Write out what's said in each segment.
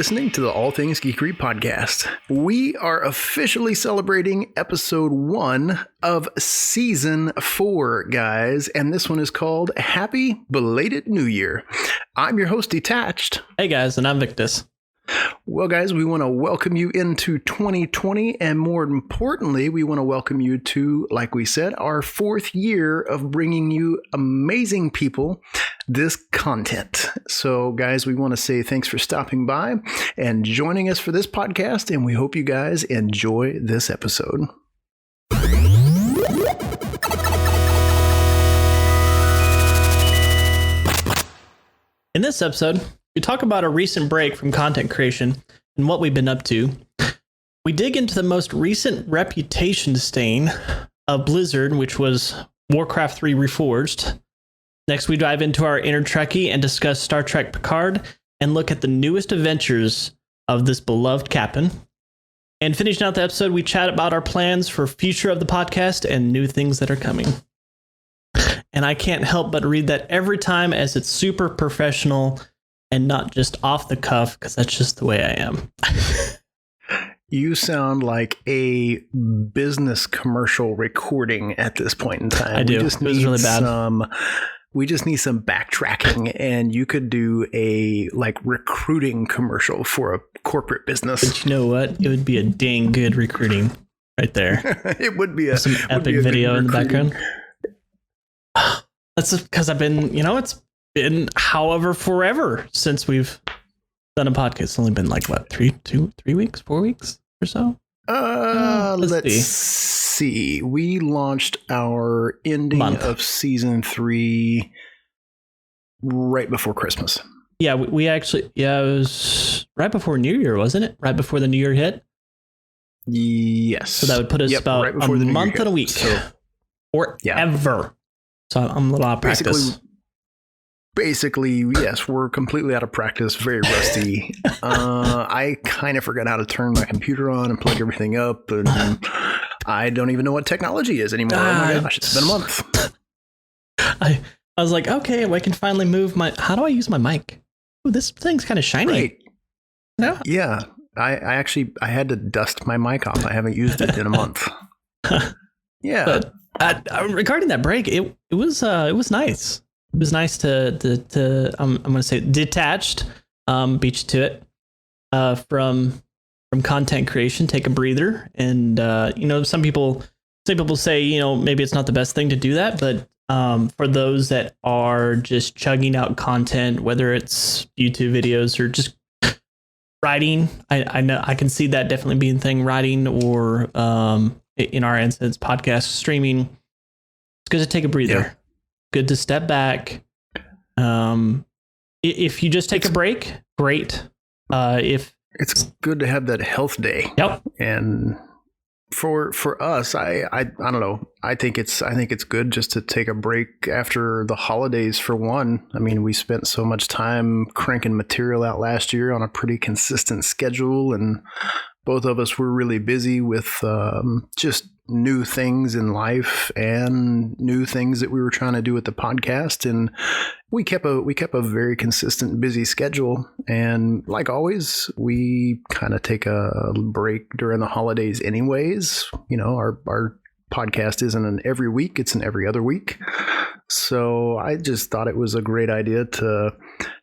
listening to the All Things Geekery podcast. We are officially celebrating episode 1 of season 4, guys, and this one is called Happy Belated New Year. I'm your host, Detached. Hey guys, and I'm Victus. Well, guys, we want to welcome you into 2020, and more importantly, we want to welcome you to, like we said, our 4th year of bringing you amazing people this content. So, guys, we want to say thanks for stopping by and joining us for this podcast, and we hope you guys enjoy this episode. In this episode, we talk about a recent break from content creation and what we've been up to. We dig into the most recent reputation stain of Blizzard, which was Warcraft 3 Reforged. Next, we dive into our inner Trekkie and discuss Star Trek Picard and look at the newest adventures of this beloved captain. And finishing out the episode, we chat about our plans for future of the podcast and new things that are coming. And I can't help but read that every time as it's super professional and not just off the cuff, because that's just the way I am. You sound like a business commercial recording at this point in time. I do. It was really bad. We just need some backtracking, and you could do a recruiting commercial for a corporate business. But you know what? It would be a dang good recruiting right there. It would be some epic video in the background. That's because I've been, it's been however since we've done a podcast. It's only been 3 weeks, 4 weeks or so. Let's see. We launched our ending of season 3 right before Christmas. Yeah, we actually, it was right before New Year, wasn't it? Right before the New Year hit? Yes. So that would put us about right a month and a week. Or ever. So I'm a little out of practice. Basically, yes, we're completely out of practice, very rusty. I kind of forgot how to turn my computer on and plug everything up, and I don't even know what technology is anymore. Oh my gosh, it's been a month. I was like, okay, well, I can finally move my... How do I use my mic? Ooh, this thing's kind of shiny. Right. No? Yeah, I had to dust my mic off. I haven't used it in a month. Yeah. But regarding that break, it was nice. It was nice to I'm going to say detached, beat you to it, from content creation, take a breather. And, some people say, maybe it's not the best thing to do that, but for those that are just chugging out content, whether it's YouTube videos or just writing, I know I can see that definitely being a thing, writing or, in our instance, podcast streaming. It's good to take a breather. Yeah. Good to step back. If you just take a break, great. If it's good to have that health day. Yep. And for us, I don't know. I think it's good just to take a break after the holidays. For one, I mean, we spent so much time cranking material out last year on a pretty consistent schedule, and both of us were really busy with just new things in life and new things that we were trying to do with the podcast. And we kept a very consistent, busy schedule. And like always, we kind of take a break during the holidays anyways. Our podcast isn't an every week, it's an every other week. So I just thought it was a great idea to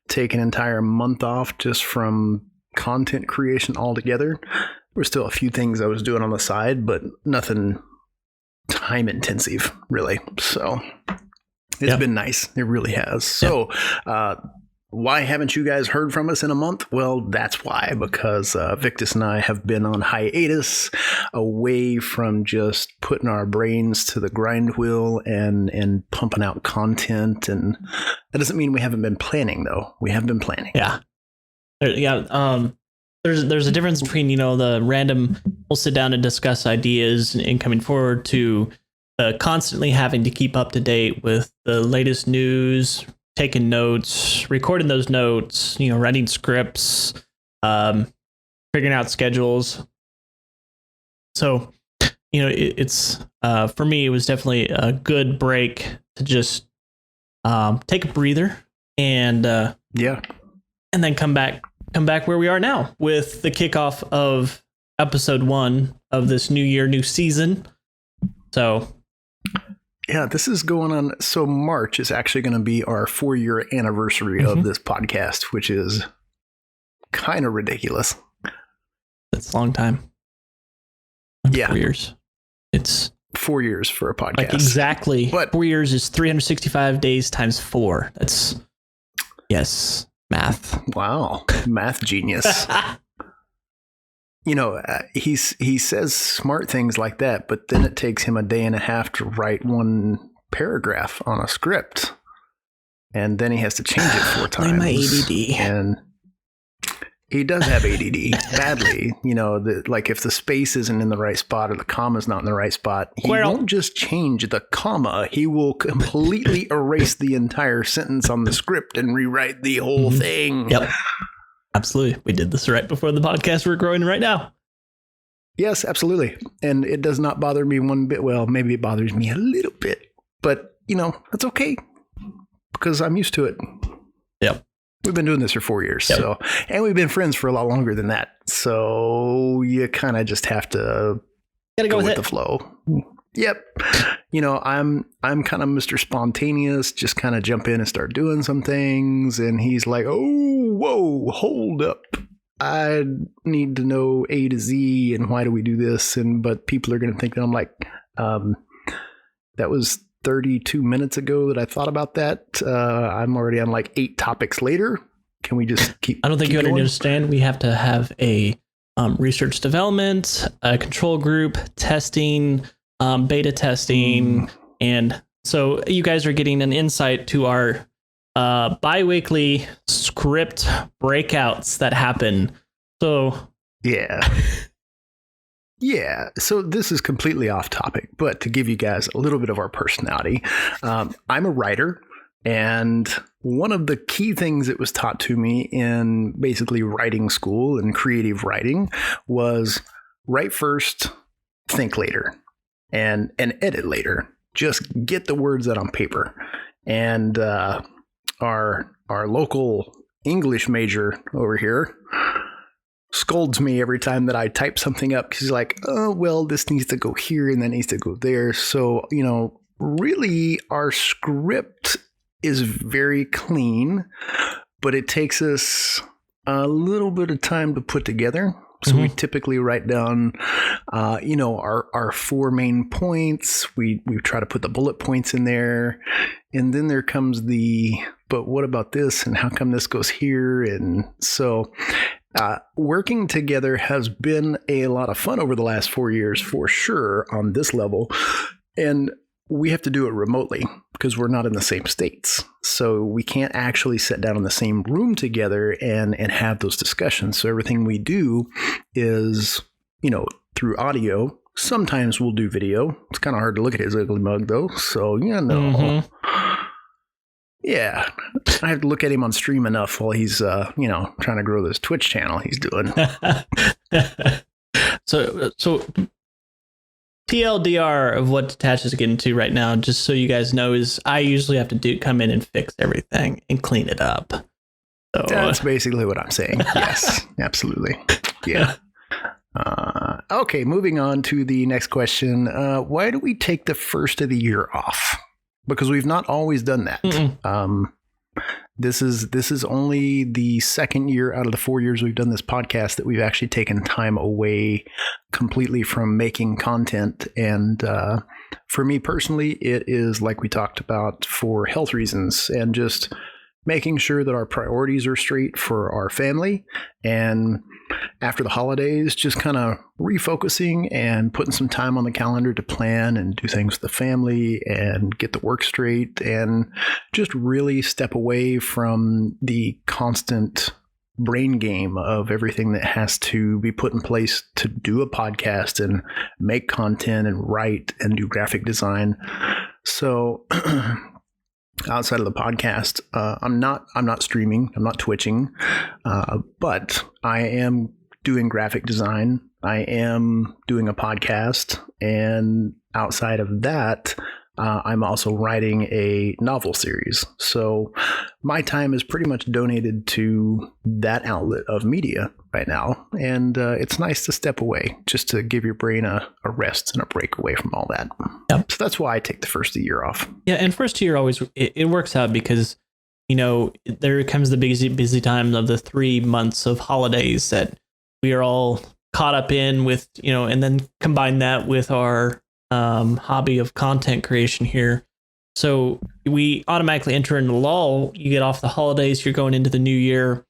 take an entire month off just from content creation altogether. There were still a few things I was doing on the side, but nothing time intensive, really. So it's been nice. It really has. So why haven't you guys heard from us in a month? Well, that's why, because Victus and I have been on hiatus, away from just putting our brains to the grind wheel and pumping out content. And that doesn't mean we haven't been planning, though. We have been planning. Yeah. There's a difference between, the random, we'll sit down and discuss ideas and coming forward to constantly having to keep up to date with the latest news, taking notes, recording those notes, writing scripts, figuring out schedules. So, it's for me, it was definitely a good break to just take a breather and then come back come back where we are now with the kickoff of episode 1 of this new year, new season. So, yeah, this is going on. So March is actually going to be our 4-year anniversary of this podcast, which is kind of ridiculous. That's a long time. Yeah. 4 years. It's 4 years for a podcast. like exactly. But 4 years is 365 days times 4. That's, yes, math. wow, math genius. You know, he says smart things like that, but then it takes him a day and a half to write one paragraph on a script, and then he has to change it 4 times. Blame my ADD. And he does have ADD badly. You know, like if the space isn't in the right spot or the comma's not in the right spot, he won't just change the comma. He will completely erase the entire sentence on the script and rewrite the whole thing. Yep. Absolutely. We did this right before the podcast we're growing right now. Yes, absolutely. And it does not bother me one bit. Well, maybe it bothers me a little bit, but you know, that's okay because I'm used to it. Yep. We've been doing this for 4 years. Yep. So, and we've been friends for a lot longer than that. So you kind of just have to Gotta go with the flow. Yep. You know, I'm kind of Mr. Spontaneous, just kind of jump in and start doing some things. And he's like, oh, whoa, hold up. I need to know A to Z and why do we do this? But people are going to think that I'm like, that was 32 minutes ago that I thought about that. I'm already on like 8 topics later. Can we just keep I don't think keep you going? understand. We have to have a research development, a control group, testing, beta testing. And so you guys are getting an insight to our bi-weekly script breakouts that happen. So yeah. Yeah, so this is completely off topic, but to give you guys a little bit of our personality, I'm a writer, and one of the key things that was taught to me in basically writing school and creative writing was write first, think later, and edit later. Just get the words out on paper. And our local English major over here scolds me every time that I type something up because he's like, oh, well, this needs to go here and that needs to go there. So, you know, really our script is very clean, but it takes us a little bit of time to put together. So we typically write down, you know, our 4 main points. We try to put the bullet points in there. And then there comes but what about this? And how come this goes here? And so working together has been a lot of fun over the last 4 years, for sure, on this level. And we have to do it remotely because we're not in the same states. So we can't actually sit down in the same room together and have those discussions. So everything we do is, you know, through audio. Sometimes we'll do video. It's kind of hard to look at his ugly mug, though. So, you know. Yeah, I have to look at him on stream enough while he's, you know, trying to grow this Twitch channel he's doing. So TLDR of what Detach is getting to right now, just so you guys know, is I usually have to come in and fix everything and clean it up. So that's basically what I'm saying. Yes, absolutely. Yeah. Okay, moving on to the next question. Why do we take the first of the year off? Because we've not always done that. This is only the second year out of the 4 years we've done this podcast that we've actually taken time away completely from making content. And for me personally, it is like we talked about, for health reasons and just making sure that our priorities are straight for our family. And after the holidays, just kind of refocusing and putting some time on the calendar to plan and do things with the family and get the work straight and just really step away from the constant brain game of everything that has to be put in place to do a podcast and make content and write and do graphic design. So outside of the podcast, I'm not streaming, I'm not twitching, but I am doing graphic design. I am doing a podcast, and outside of that, I'm also writing a novel series. So my time is pretty much donated to that outlet of media right now. And it's nice to step away just to give your brain a rest and a break away from all that. Yep. So that's why I take the first of the year off. Yeah, and first year always, it works out because, there comes the busy time of the 3 months of holidays that we are all caught up in with, and then combine that with our hobby of content creation here. So we automatically enter into lull. You get off the holidays, you're going into the new year.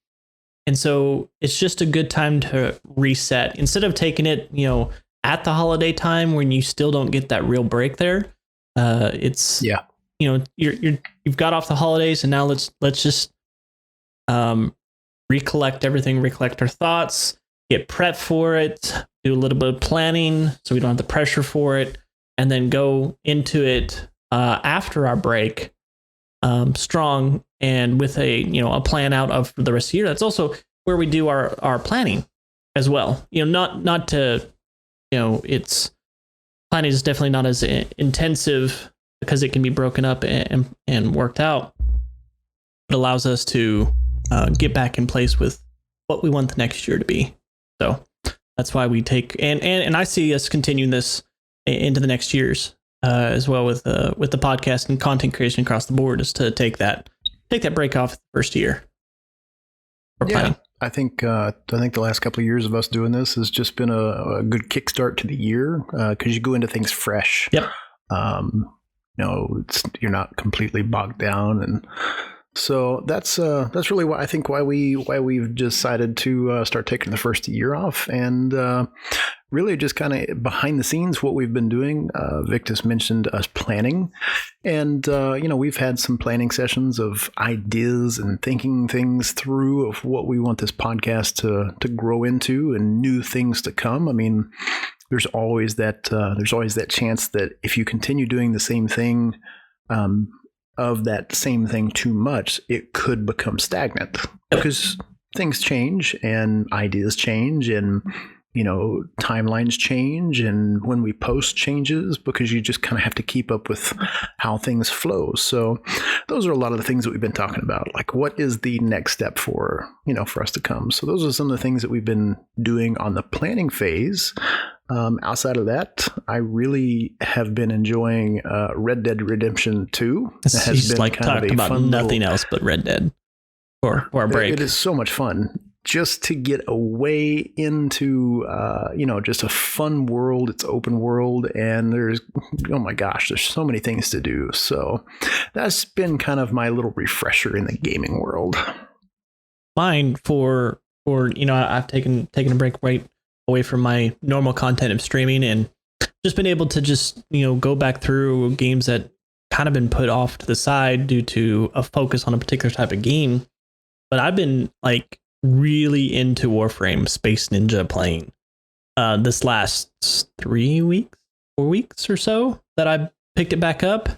And so it's just a good time to reset instead of taking it, at the holiday time when you still don't get that real break there. It's, you've got off the holidays and now let's just recollect everything, recollect our thoughts, get prepped for it, do a little bit of planning so we don't have the pressure for it, and then go into it after our break strong and with a plan out of the rest of the year. That's also where we do our planning as well. Not to, it's planning is definitely not as intensive because it can be broken up and worked out. It allows us to get back in place with what we want the next year to be. So that's why we take and I see us continuing this into the next years as well with the podcast and content creation across the board, is to take that break off the first year. Yeah, I think the last couple of years of us doing this has just been a good kickstart to the year because you go into things fresh. Yep. You're not completely bogged down, and so that's really why we've decided to start taking the first year off, and really just kind of behind the scenes what we've been doing. Victus mentioned us planning, and we've had some planning sessions of ideas and thinking things through of what we want this podcast to grow into and new things to come. I mean, there's always that chance that if you continue doing the same thing of that same thing too much, it could become stagnant because things change and ideas change and timelines change, and when we post changes because you just kind of have to keep up with how things flow. So those are a lot of the things that we've been talking about, like what is the next step for us to come. So those are some of the things that we've been doing on the planning phase. Outside of that, I really have been enjoying Red Dead Redemption 2. It has been kind of a about nothing else but Red Dead for our break. It is so much fun just to get away into just a fun world. It's open world, and there's so mmany things to do. So that's been kind of my little refresher in the gaming world. Mine for I've taken a break right away from my normal content of streaming and just been able to just go back through games that kind of been put off to the side due to a focus on a particular type of game. But I've been really into Warframe Space Ninja playing this last 4 weeks or so that I picked it back up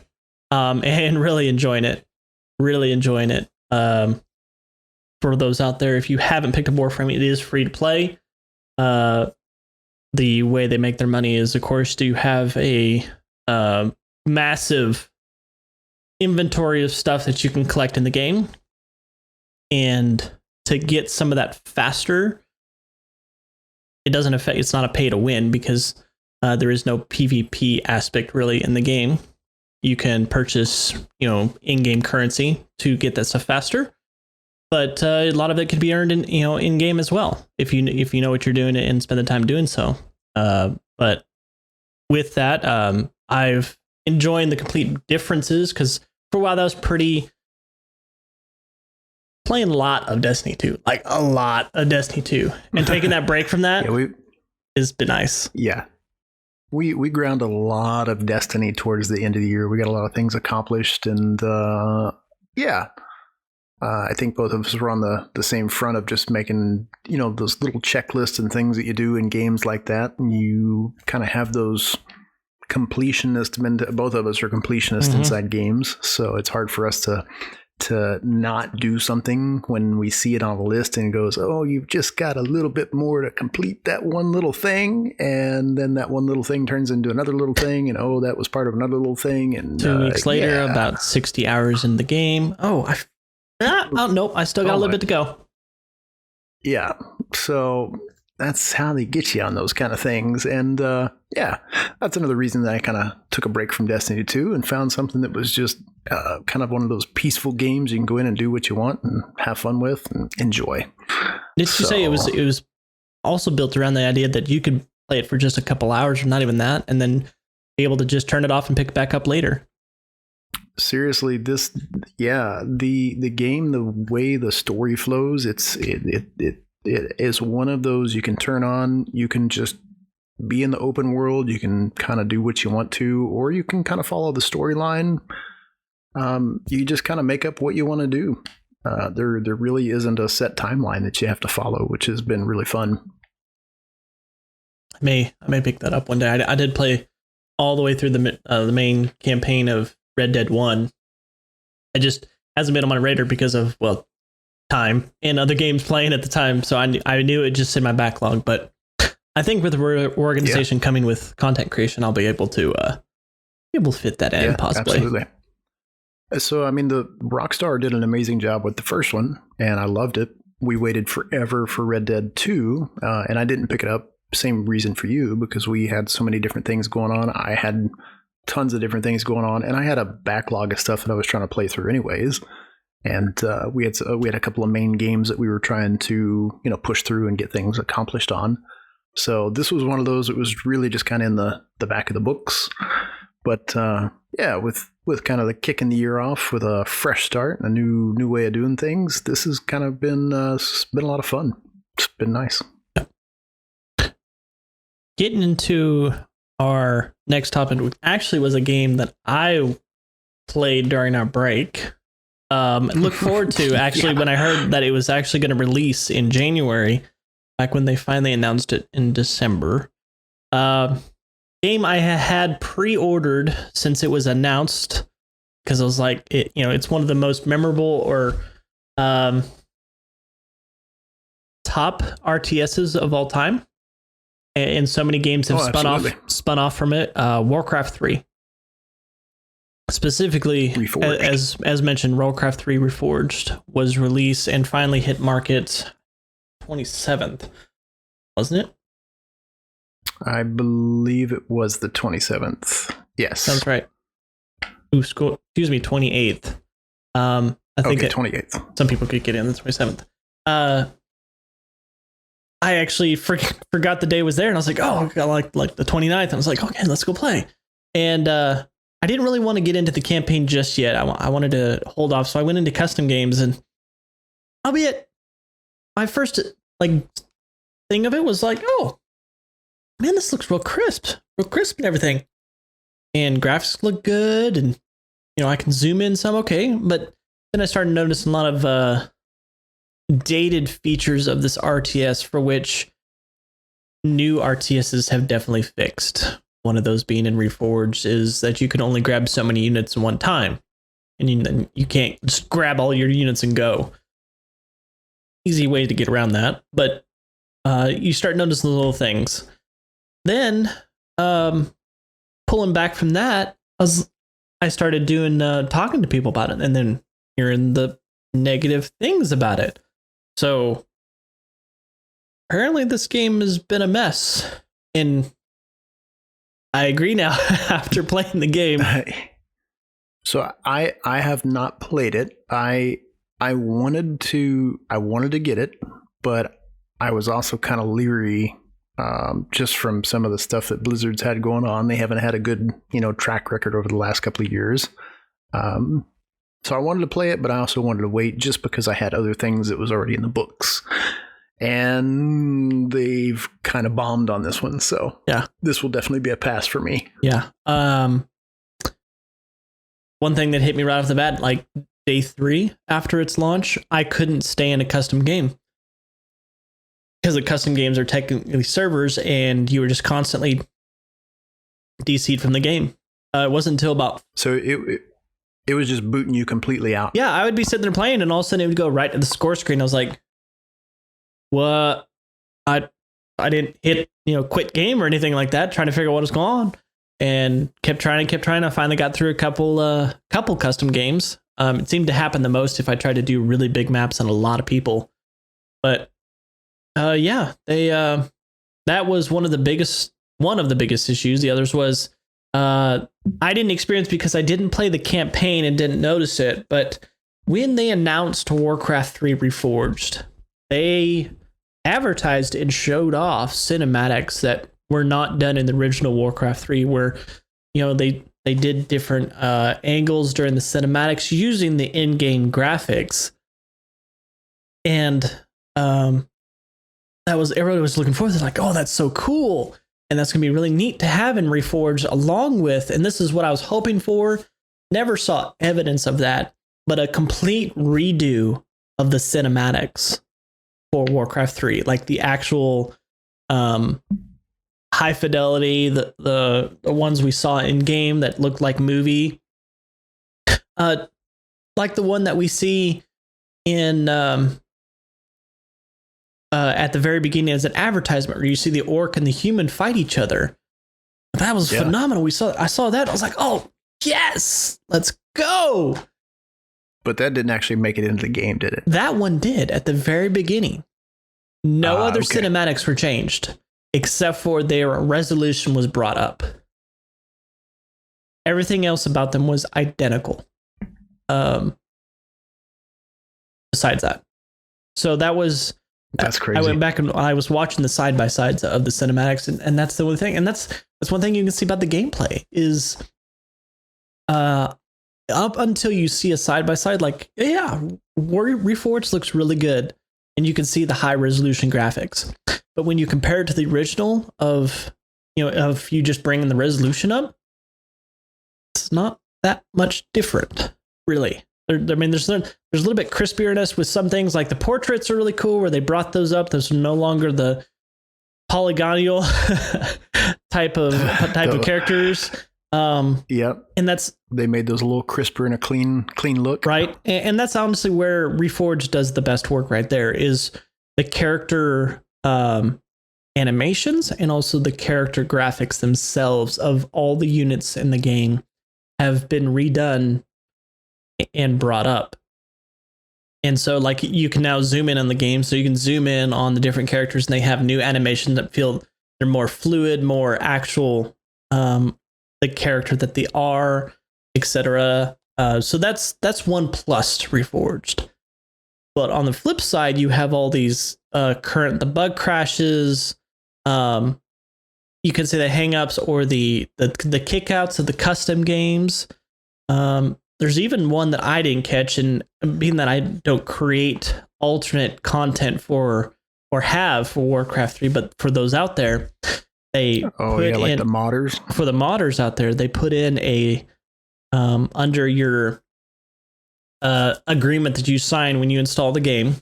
and really enjoying it. For those out there, if you haven't picked up Warframe, it is free to play. The way they make their money is, of course, do have a massive inventory of stuff that you can collect in the game, and to get some of that faster, it's not a pay to win because there is no PvP aspect really in the game. You can purchase in-game currency to get that stuff faster. But a lot of it could be earned in game as well if you know what you're doing and spend the time doing so. But with that, I've enjoyed the complete differences because for a while that was playing a lot of Destiny 2, and taking that break from that has been nice. Yeah, we ground a lot of Destiny towards the end of the year. We got a lot of things accomplished, and I think both of us were on the same front of just making, those little checklists and things that you do in games like that. And you kind of have those completionists. Both of us are completionists inside games. So it's hard for us to to not do something when we see it on the list and it goes, oh, you've just got a little bit more to complete that one little thing, and then that one little thing turns into another little thing, and oh, that was part of another little thing, and 2 weeks later, about 60 hours in the game. Nope, I still got a little bit to go. Yeah, so that's how they get you on those kind of things. And that's another reason that I kind of took a break from Destiny 2 and found something that was just kind of one of those peaceful games you can go in and do what you want and have fun with and enjoy. Did you say it was also built around the idea that you could play it for just a couple hours or not even that, and then be able to just turn it off and pick it back up later? Seriously, the game, the way the story flows, it is one of those you can turn on. You can just be in the open world. You can kind of do what you want to, or you can kind of follow the storyline. You just kind of make up what you want to do. There really isn't a set timeline that you have to follow, which has been really fun. I may pick that up one day. I did play all the way through the main campaign of Red Dead 1. I just hasn't been on my radar because of, time and other games playing at the time. So I knew it just in my backlog, but I think with the organization coming with content creation, I'll be able to fit that in possibly. Absolutely. So, I mean, the Rockstar did an amazing job with the first one, and I loved it. We waited forever for Red Dead 2, and I didn't pick it up. Same reason for you, because we had so many different things going on. I had tons of different things going on, and I had a backlog of stuff that I was trying to play through anyways. And we had a couple of main games that we were trying to push through and get things accomplished on. So this was one of those that was really just kind of in the back of the books. But with kind of the kicking the year off with a fresh start, a new way of doing things, this has kind of been a lot of fun. It's been nice. Getting into our next topic, which actually was a game that I played during our break. Look forward to actually when I heard that it was actually going to release in January, back when they finally announced it in December. Game I had pre-ordered since it was announced, because I was like, it's one of the most memorable or top RTSs of all time, and so many games have spun off from it. Warcraft 3. Specifically, as mentioned, Warcraft 3 Reforged was released and finally hit market 27th, wasn't it? I believe it was the 27th. Yes. Sounds right. Excuse me, 28th. I think 28th. Some people could get in the 27th. I actually forgot the day was there, and I was like, oh, like the 29th. I was like, okay, let's go play. And I didn't really want to get into the campaign just yet. I wanted to hold off, so I went into custom games, and albeit my first thing of it was like, oh man, this looks real crisp and everything, and graphics look good, and I can zoom in some, okay. But then I started noticing a lot of dated features of this RTS, for which new RTSs have definitely fixed. One of those being in Reforged is that you can only grab so many units at one time, and you can't just grab all your units and go. Easy way to get around that, but you start noticing the little things. Then, pulling back from that, I started talking to people about it, and then hearing the negative things about it. So apparently this game has been a mess, and I agree now after playing the game. So I have not played it. I wanted to get it, but I was also kind of leery, just from some of the stuff that Blizzard's had going on. They haven't had a good track record over the last couple of years. So I wanted to play it, but I also wanted to wait just because I had other things that was already in the books. And they've kind of bombed on this one. So yeah, this will definitely be a pass for me. Yeah. One thing that hit me right off the bat, like day 3 after its launch, I couldn't stay in a custom game. Because the custom games are technically servers, and you were just constantly DC'd from the game. It wasn't until about... So It was just booting you completely out. Yeah, I would be sitting there playing, and all of a sudden it would go right to the score screen. I was like, "What? I didn't hit quit game or anything like that. Trying to figure out what was going on, and kept trying. I finally got through a couple custom games. It seemed to happen the most if I tried to do really big maps on a lot of people. But yeah, that was one of the biggest issues. The others was I didn't experience because I didn't play the campaign and didn't notice it. But when they announced Warcraft 3 Reforged, they advertised and showed off cinematics that were not done in the original Warcraft 3, where they did different angles during the cinematics using the in-game graphics, and that was everybody was looking forward to. Like, oh, that's so cool, and that's gonna be really neat to have in Reforged, along with, and this is what I was hoping for. Never saw evidence of that, but a complete redo of the cinematics for Warcraft 3, like the actual high fidelity, the ones we saw in game that looked like movie, like the one that we see in at the very beginning as an advertisement, where you see the orc and the human fight each other. That was phenomenal. I saw that. I was like, oh yes, let's go. But that didn't actually make it into the game, did it? That one did at the very beginning. No other cinematics were changed, except for their resolution was brought up. Everything else about them was identical. Besides that. So that's crazy. I went back and I was watching the side by sides of the cinematics, and that's the one thing. And that's one thing you can see about the gameplay is up until you see a side by side, like, yeah, Reforged looks really good, and you can see the high resolution graphics. But when you compare it to the original of you just bringing the resolution up, it's not that much different, really. I mean, there's a little bit crispierness with some things, like the portraits are really cool where they brought those up. There's no longer the polygonal type of characters. Yep. And they made those a little crisper and a clean look. Right. And that's honestly where Reforged does the best work right there, is the character animations and also the character graphics themselves of all the units in the game have been redone and brought up. And so, like, you can now zoom in on the game, so you can zoom in on the different characters, and they have new animations that feel they're more fluid, more actual, the character that they are, etc. So that's one plus to Reforged. But on the flip side, you have all these the bug crashes, you can say the hangups or the kickouts of the custom games. There's even one that I didn't catch, and being that I don't create alternate content for Warcraft 3, but for those out there, they like the modders. For the modders out there, they put in a under your agreement that you sign when you install the game,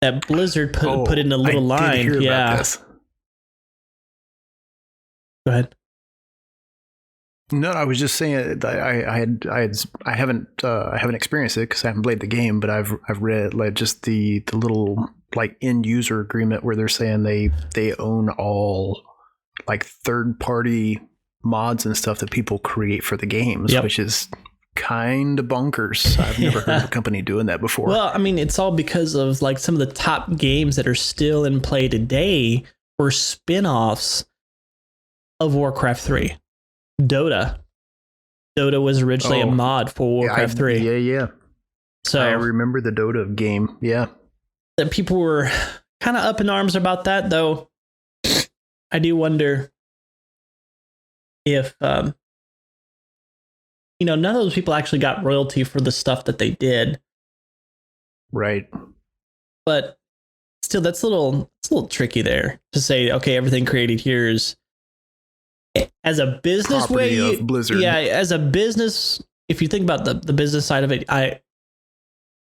that Blizzard put in a little line. Did hear about this. Go ahead. No, I was just saying that I haven't experienced it because I haven't played the game, but I've read like just the little like end user agreement where they're saying they own all like third party mods and stuff that people create for the games, which is kind of bonkers. I've never heard of a company doing that before. Well, I mean, it's all because of like some of the top games that are still in play today were spin-offs of Warcraft 3. Dota was originally a mod for Warcraft 3. Yeah. So I remember the Dota game. Yeah. That people were kind of up in arms about that, though. I do wonder if none of those people actually got royalty for the stuff that they did. Right. But still, it's a little tricky there to say, okay, everything created here is, as a business property way, of Blizzard. Yeah, as a business, if you think about the business side of it, I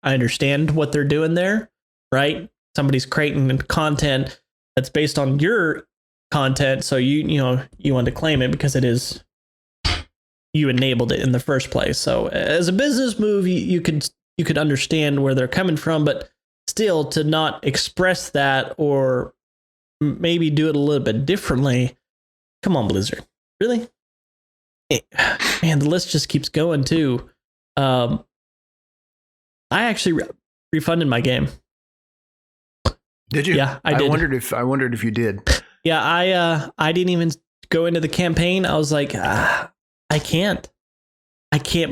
understand what they're doing there, right? Somebody's creating content that's based on your content, so you want to claim it because it is you enabled it in the first place. So as a business move, you could understand where they're coming from, but still to not express that or maybe do it a little bit differently. Come on, Blizzard. Really? Man, the list just keeps going too. I actually refunded my game. Did you? Yeah, I did. I wondered if you did. Yeah, I didn't even go into the campaign. I was like, I can't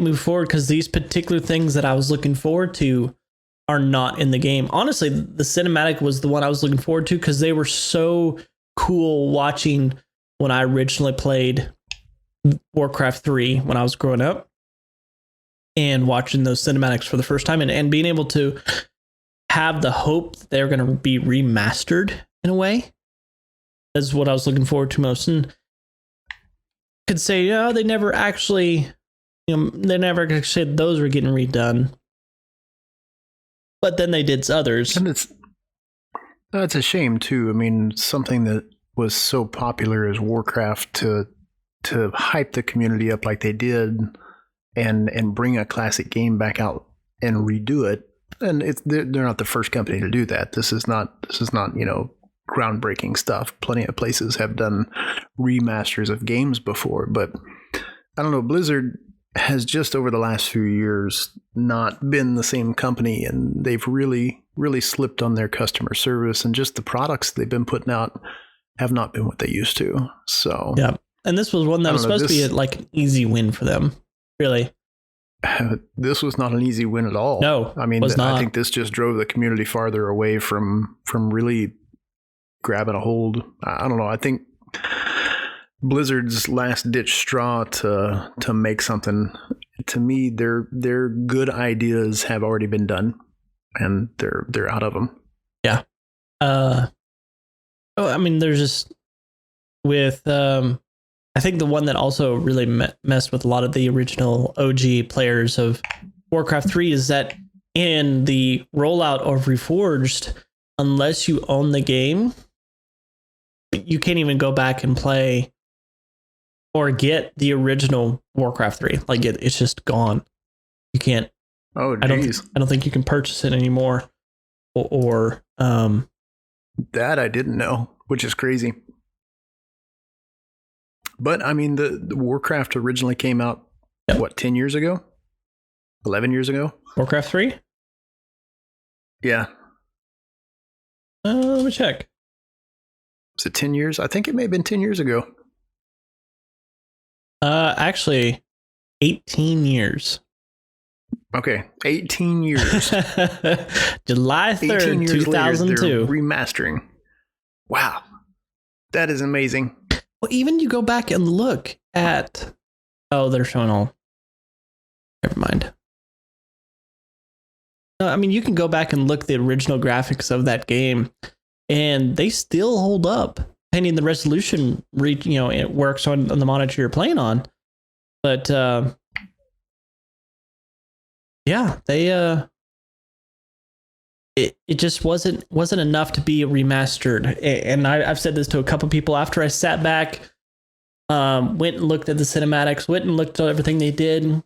move forward because these particular things that I was looking forward to are not in the game. Honestly, the cinematic was the one I was looking forward to because they were so cool watching when I originally played Warcraft 3 when I was growing up and watching those cinematics for the first time and being able to have the hope that they're going to be remastered in a way. That's what I was looking forward to most. And could say, they never actually, they never said those were getting redone. But then they did others. And it's a shame too. I mean, something that was so popular as Warcraft to hype the community up like they did and bring a classic game back out and redo it. And they're not the first company to do that. This is not groundbreaking stuff. Plenty of places have done remasters of games before, but I don't know, Blizzard has just over the last few years not been the same company, and they've really slipped on their customer service, and just the products they've been putting out have not been what they used to. So yeah, and this was one that was supposed to be like an easy win for them, really. This was not an easy win at all. No, I mean, I think this just drove the community farther away from really grabbing a hold. I don't know. I think Blizzard's last ditch straw to make something, to me, their good ideas have already been done, and they're out of them. Yeah. I mean, there's just with I think the one that also really messed with a lot of the original OG players of Warcraft 3 is that in the rollout of Reforged, unless you own the game, you can't even go back and play or get the original Warcraft 3. Like it's just gone. You can't. Oh, geez. I don't think you can purchase it anymore. Or that I didn't know, which is crazy. But I mean, the Warcraft originally came out, 10 years ago? 11 years ago? Warcraft 3? Yeah. Let me check. Was it 10 years? I think it may have been 10 years ago. Actually, 18 years. Okay, 18 years. July 3rd, 2002. Later, they're remastering. Wow. That is amazing. Well, even you go back and look at... Oh, they're showing all... Never mind. No, I mean, you can go back and look at the original graphics of that game, and they still hold up, pending the resolution, it works on the monitor you're playing on. But, yeah, they... It just wasn't enough to be remastered. And I've said this to a couple people after I sat back, went and looked at the cinematics, went and looked at everything they did.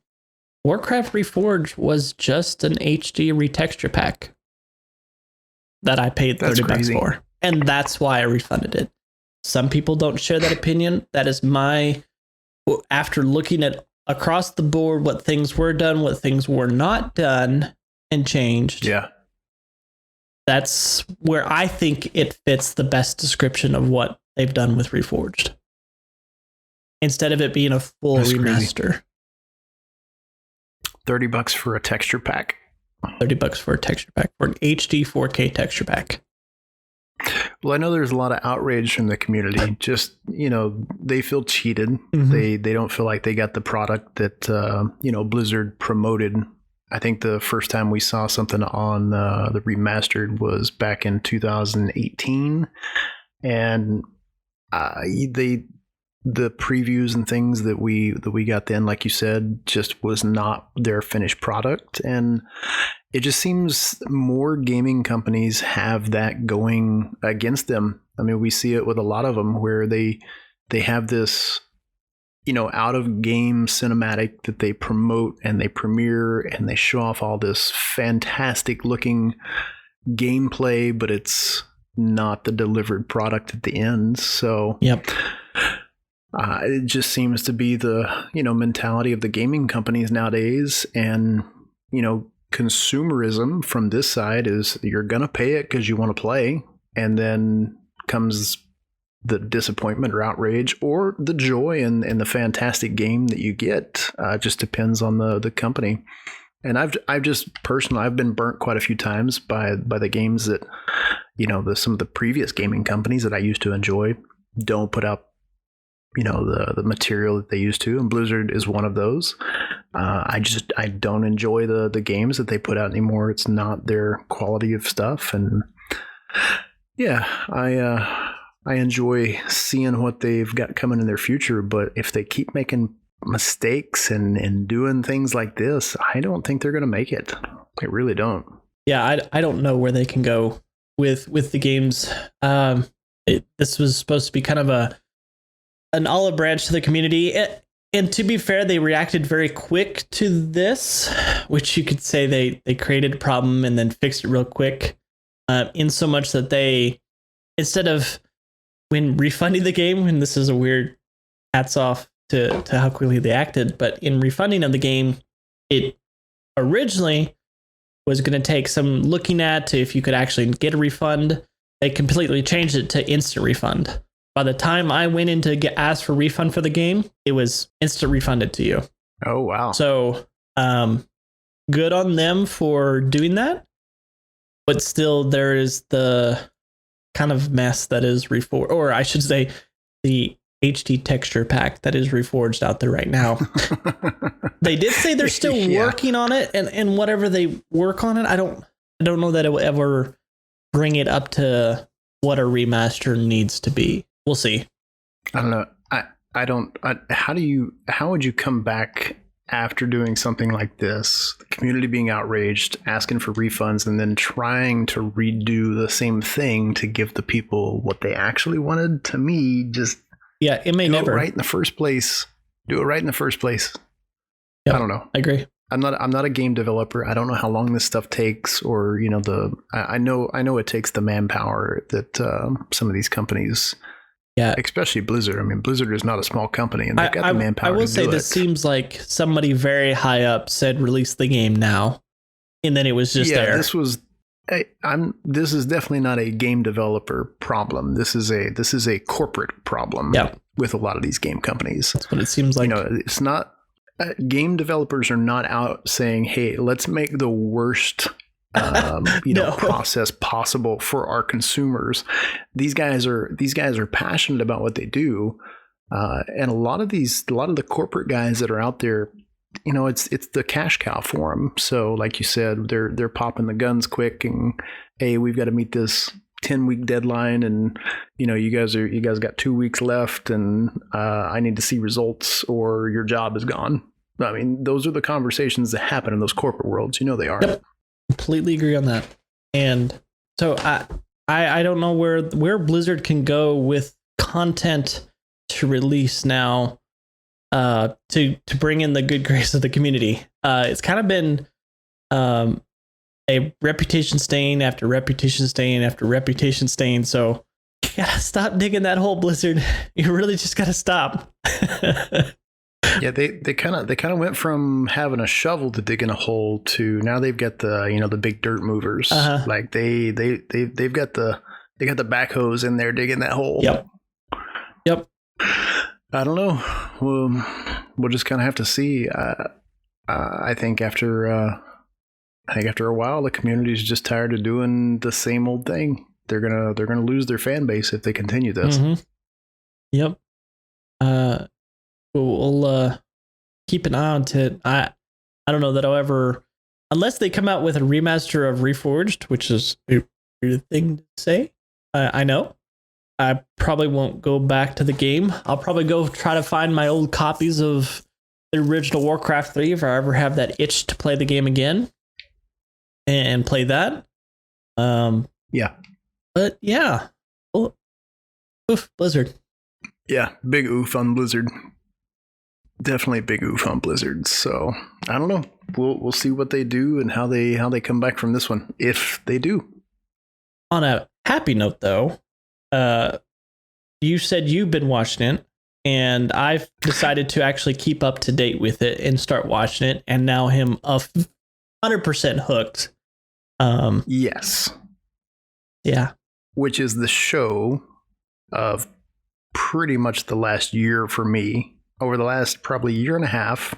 Warcraft Reforged was just an HD retexture pack that I paid $30 for. And that's why I refunded it. Some people don't share that opinion. That is after looking at across the board, what things were done, what things were not done and changed. Yeah. That's where I think it fits the best description of what they've done with Reforged. Instead of it being a full remaster. Crazy. $30 for a texture pack. $30 for a texture pack, for an HD 4K texture pack. Well, I know there's a lot of outrage from the community. Just, they feel cheated. Mm-hmm. They don't feel like they got the product that, Blizzard promoted. I think the first time we saw something on the remastered was back in 2018, and the previews and things that we got then, like you said, just was not their finished product, and it just seems more gaming companies have that going against them. I mean, we see it with a lot of them where they have this out of game cinematic that they promote and they premiere and they show off all this fantastic looking gameplay, but it's not the delivered product at the end. So Yep. It just seems to be the, mentality of the gaming companies nowadays. And, consumerism from this side is you're going to pay it because you want to play. And then comes the disappointment or outrage or the joy and the fantastic game that you get. Just depends on the company. And I've just personally, I've been burnt quite a few times by the games that, some of the previous gaming companies that I used to enjoy don't put out, the material that they used to. And Blizzard is one of those. I don't enjoy the games that they put out anymore. It's not their quality of stuff. And yeah, I enjoy seeing what they've got coming in their future. But if they keep making mistakes and doing things like this, I don't think they're going to make it. I really don't. Yeah, I don't know where they can go with the games. This was supposed to be kind of an olive branch to the community. And to be fair, they reacted very quick to this, which you could say they created a problem and then fixed it real quick. In so much that they, instead of when refunding the game, and this is a weird hats off to how quickly they acted, but in refunding of the game, it originally was going to take some looking at to if you could actually get a refund. They completely changed it to instant refund. By the time I went in to ask for refund for the game, it was instant refunded to you. Oh, wow. So good on them for doing that. But still, there is the kind of mess that is Reforged, or I should say the HD texture pack that is Reforged out there right now. They did say they're still working on it, and whatever they work on it, I don't know that it will ever bring it up to what a remaster needs to be. We'll see. I don't know. How would you come back after doing something like this, the community being outraged, asking for refunds, and then trying to redo the same thing to give the people what they actually wanted? To me, just it may never do it right in the first place. Yep, I don't know. I agree. I'm not a game developer. I don't know how long this stuff takes, or I know it takes the manpower that some of these companies. Yeah, especially Blizzard. I mean, Blizzard is not a small company, and they've got the manpower. I will say this seems like somebody very high up said, "Release the game now," and then it was just there. This is definitely not a game developer problem. This is a corporate problem. With a lot of these game companies. That's what it seems like. It's not. Game developers are not out saying, "Hey, let's make the worst." Process possible for our consumers. These guys are passionate about what they do, and a lot of the corporate guys that are out there, it's the cash cow for them. So, like you said, they're popping the guns quick, and hey, we've got to meet this 10-week deadline, and you guys got 2 weeks left, and I need to see results, or your job is gone. I mean, those are the conversations that happen in those corporate worlds. They are. Yep. Completely agree on that. And so I don't know where Blizzard can go with content to release now to bring in the good grace of the community. It's kind of been a reputation stain after reputation stain after reputation stain. So you gotta stop digging that hole, Blizzard. You really just gotta stop. Yeah, they kind of went from having a shovel to dig in a hole to now they've got the big dirt movers. Like they've got the backhoes in there digging that hole. Yep. I don't know. We'll just kind of have to see. I think after a while, the community is just tired of doing the same old thing. They're gonna lose their fan base if they continue this. Mm-hmm. Yep. We'll keep an eye on it. I don't know that I'll ever, unless they come out with a remaster of Reforged, which is a weird thing to say. I know. I probably won't go back to the game. I'll probably go try to find my old copies of the original Warcraft 3 if I ever have that itch to play the game again and play that. Yeah. But yeah. Oof, Blizzard. Yeah, big oof on Blizzard. definitely a big oof on Blizzard. So I don't know. We'll see what they do and how they come back from this one, if they do. On a happy note, though, you said you've been watching it, and I've decided to actually keep up to date with it and start watching it, and now I'm 100% hooked. Yes. Yeah. Which is the show of pretty much the last year for me. Over the last probably year and a half,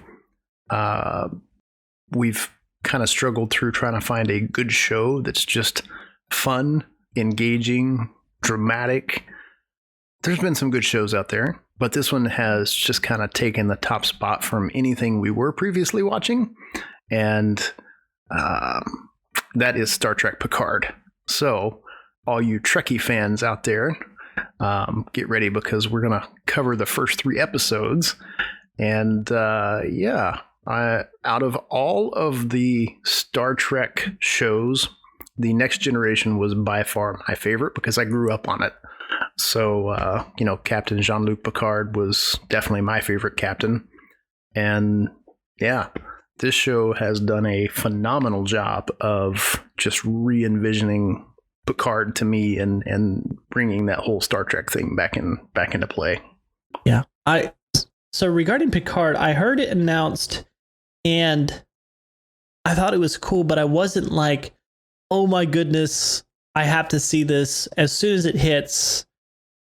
we've kind of struggled through trying to find a good show that's just fun, engaging, dramatic. There's been some good shows out there, but this one has just kind of taken the top spot from anything we were previously watching, and that is Star Trek Picard. So all you Trekkie fans out there, get ready, because we're going to cover the first 3 episodes. And out of all of the Star Trek shows, the Next Generation was by far my favorite because I grew up on it. So, Captain Jean-Luc Picard was definitely my favorite captain. And yeah, this show has done a phenomenal job of just re-envisioning Picard to me and bringing that whole Star Trek thing back into play. Yeah. So regarding Picard, I heard it announced and I thought it was cool, but I wasn't like, oh my goodness, I have to see this as soon as it hits,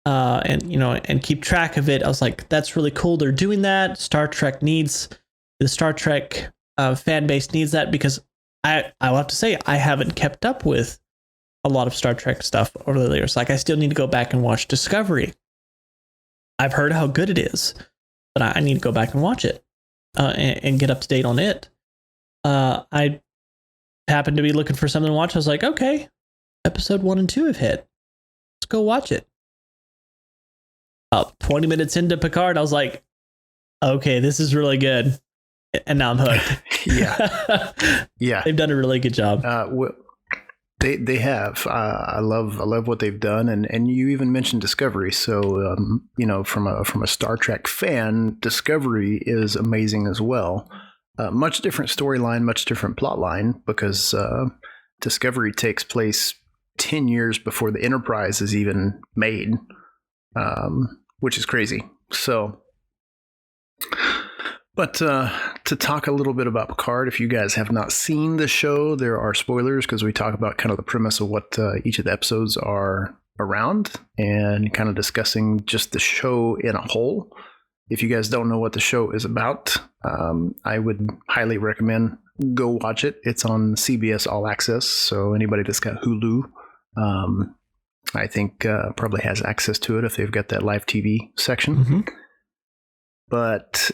and keep track of it. I was like, that's really cool. They're doing that. The Star Trek fan base needs that, because I will have to say, I haven't kept up with a lot of Star Trek stuff over the years. Like, I still need to go back and watch Discovery. I've heard how good it is, but I need to go back and watch it and get up to date on it. I happened to be looking for something to watch. I was like, okay, episode 1 and 2 have hit. Let's go watch it. 20 minutes into Picard, I was like, okay, this is really good. And now I'm hooked. Yeah. They've done a really good job. They have. I love what they've done, and you even mentioned Discovery. So from a Star Trek fan, Discovery is amazing as well. Much different storyline, much different plot line, because Discovery takes place 10 years before the Enterprise is even made, which is crazy. So, but to talk a little bit about Picard, if you guys have not seen the show, there are spoilers, because we talk about kind of the premise of what each of the episodes are around, and kind of discussing just the show in a whole. If you guys don't know what the show is about, I would highly recommend go watch it. It's on CBS All Access, so anybody that's got Hulu, I think probably has access to it if they've got that live TV section. Mm-hmm. But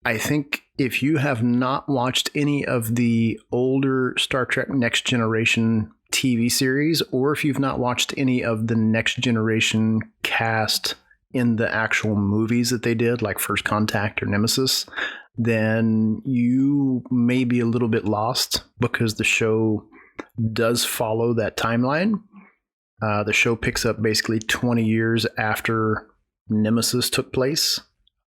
I think if you have not watched any of the older Star Trek Next Generation TV series, or if you've not watched any of the Next Generation cast in the actual movies that they did, like First Contact or Nemesis, then you may be a little bit lost, because the show does follow that timeline. The show picks up basically 20 years after Nemesis took place.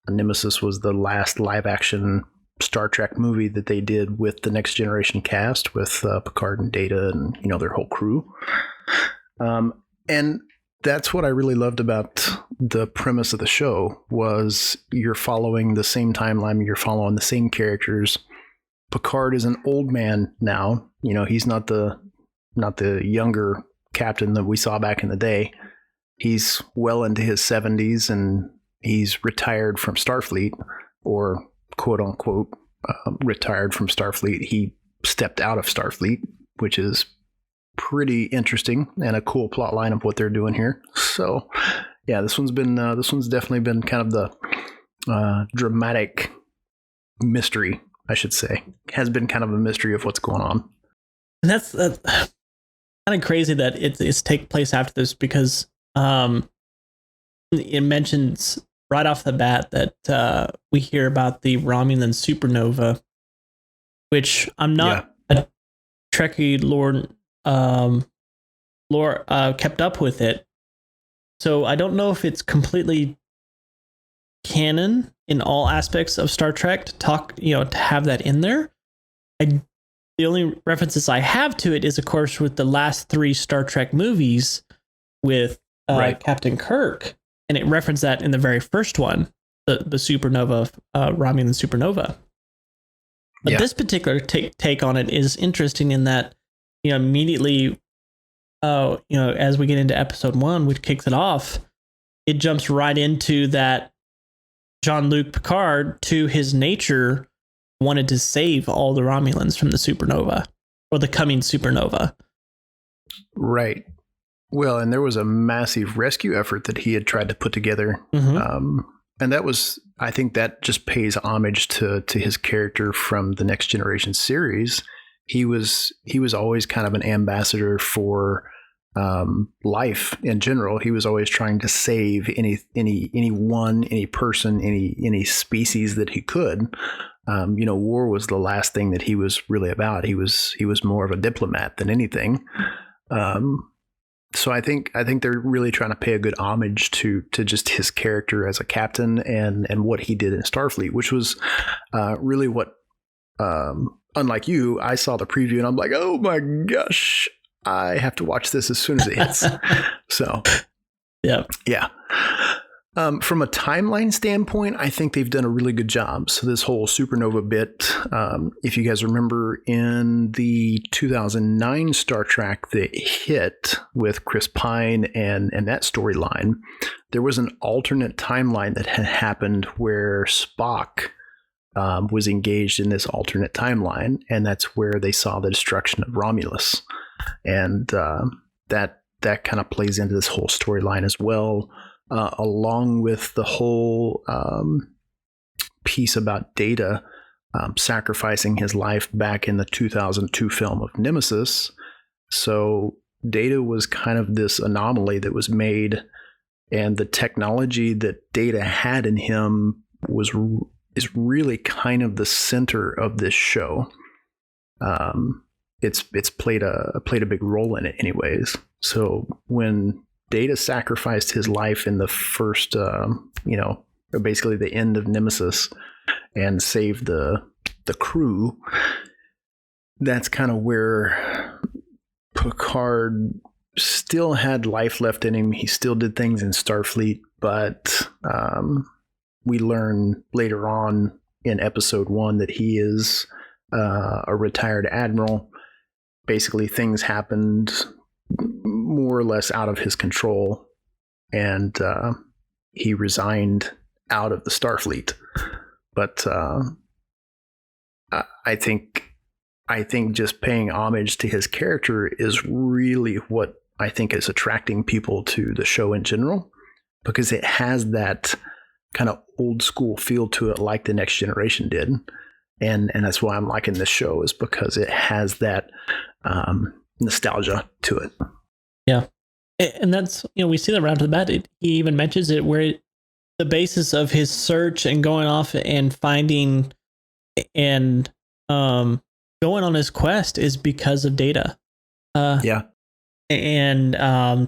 Nemesis was the last live action Star Trek movie that they did with the Next Generation cast, with Picard and Data and their whole crew. And that's what I really loved about the premise of the show, was you're following the same timeline, you're following the same characters. Picard is an old man now. He's not the younger captain that we saw back in the day. He's well into his 70s, and he's retired from Starfleet, or quote unquote retired from Starfleet. He stepped out of Starfleet, which is pretty interesting and a cool plot line of what they're doing here. So yeah, this one's definitely been kind of the dramatic mystery, I should say. Has been kind of a mystery of what's going on. And that's kind of crazy that it's take place after this, because it mentions right off the bat that we hear about the Romulan supernova, which I'm not a Trekkie lore kept up with it, so I don't know if it's completely canon in all aspects of Star Trek to have that in there. The only references I have to it is, of course, with the last 3 Star Trek movies with Captain Kirk, and it referenced that in the very first one, the supernova, Romulan supernova. But this particular take on it is interesting in that, immediately, as we get into episode 1, which kicks it off, it jumps right into that Jean-Luc Picard, to his nature, wanted to save all the Romulans from the supernova, or the coming supernova. Right. Well, and there was a massive rescue effort that he had tried to put together. Mm-hmm. And that was, I think that just pays homage to his character from the Next Generation series. He was always kind of an ambassador for life in general. He was always trying to save anyone, any person, any species that he could. War was the last thing that he was really about. He was more of a diplomat than anything. So I think they're really trying to pay a good homage to just his character as a captain and what he did in Starfleet, which was really what, unlike you, I saw the preview and I'm like, oh my gosh, I have to watch this as soon as it hits. So, yeah. From a timeline standpoint, I think they've done a really good job. So this whole supernova bit, if you guys remember in the 2009 Star Trek that hit with Chris Pine and that storyline, there was an alternate timeline that had happened where Spock was engaged in this alternate timeline, and that's where they saw the destruction of Romulus. And that kind of plays into this whole storyline as well. Along with the whole piece about Data sacrificing his life back in the 2002 film of Nemesis. So Data was kind of this anomaly that was made, and the technology that Data had in him is really kind of the center of this show. It's played a big role in it anyways. So when Data sacrificed his life in the first, basically the end of Nemesis, and saved the crew, that's kind of where Picard still had life left in him. He still did things in Starfleet, but we learn later on in episode 1 that he is a retired admiral. Basically, things happened more or less out of his control, and he resigned out of the Starfleet. But I think just paying homage to his character is really what I think is attracting people to the show in general, because it has that kind of old school feel to it, like the Next Generation did, and that's why I'm liking this show, is because it has that nostalgia to it. Yeah. And that's, we see that right off the bat. He even mentions it where the basis of his search and going off and finding and going on his quest is because of Data. And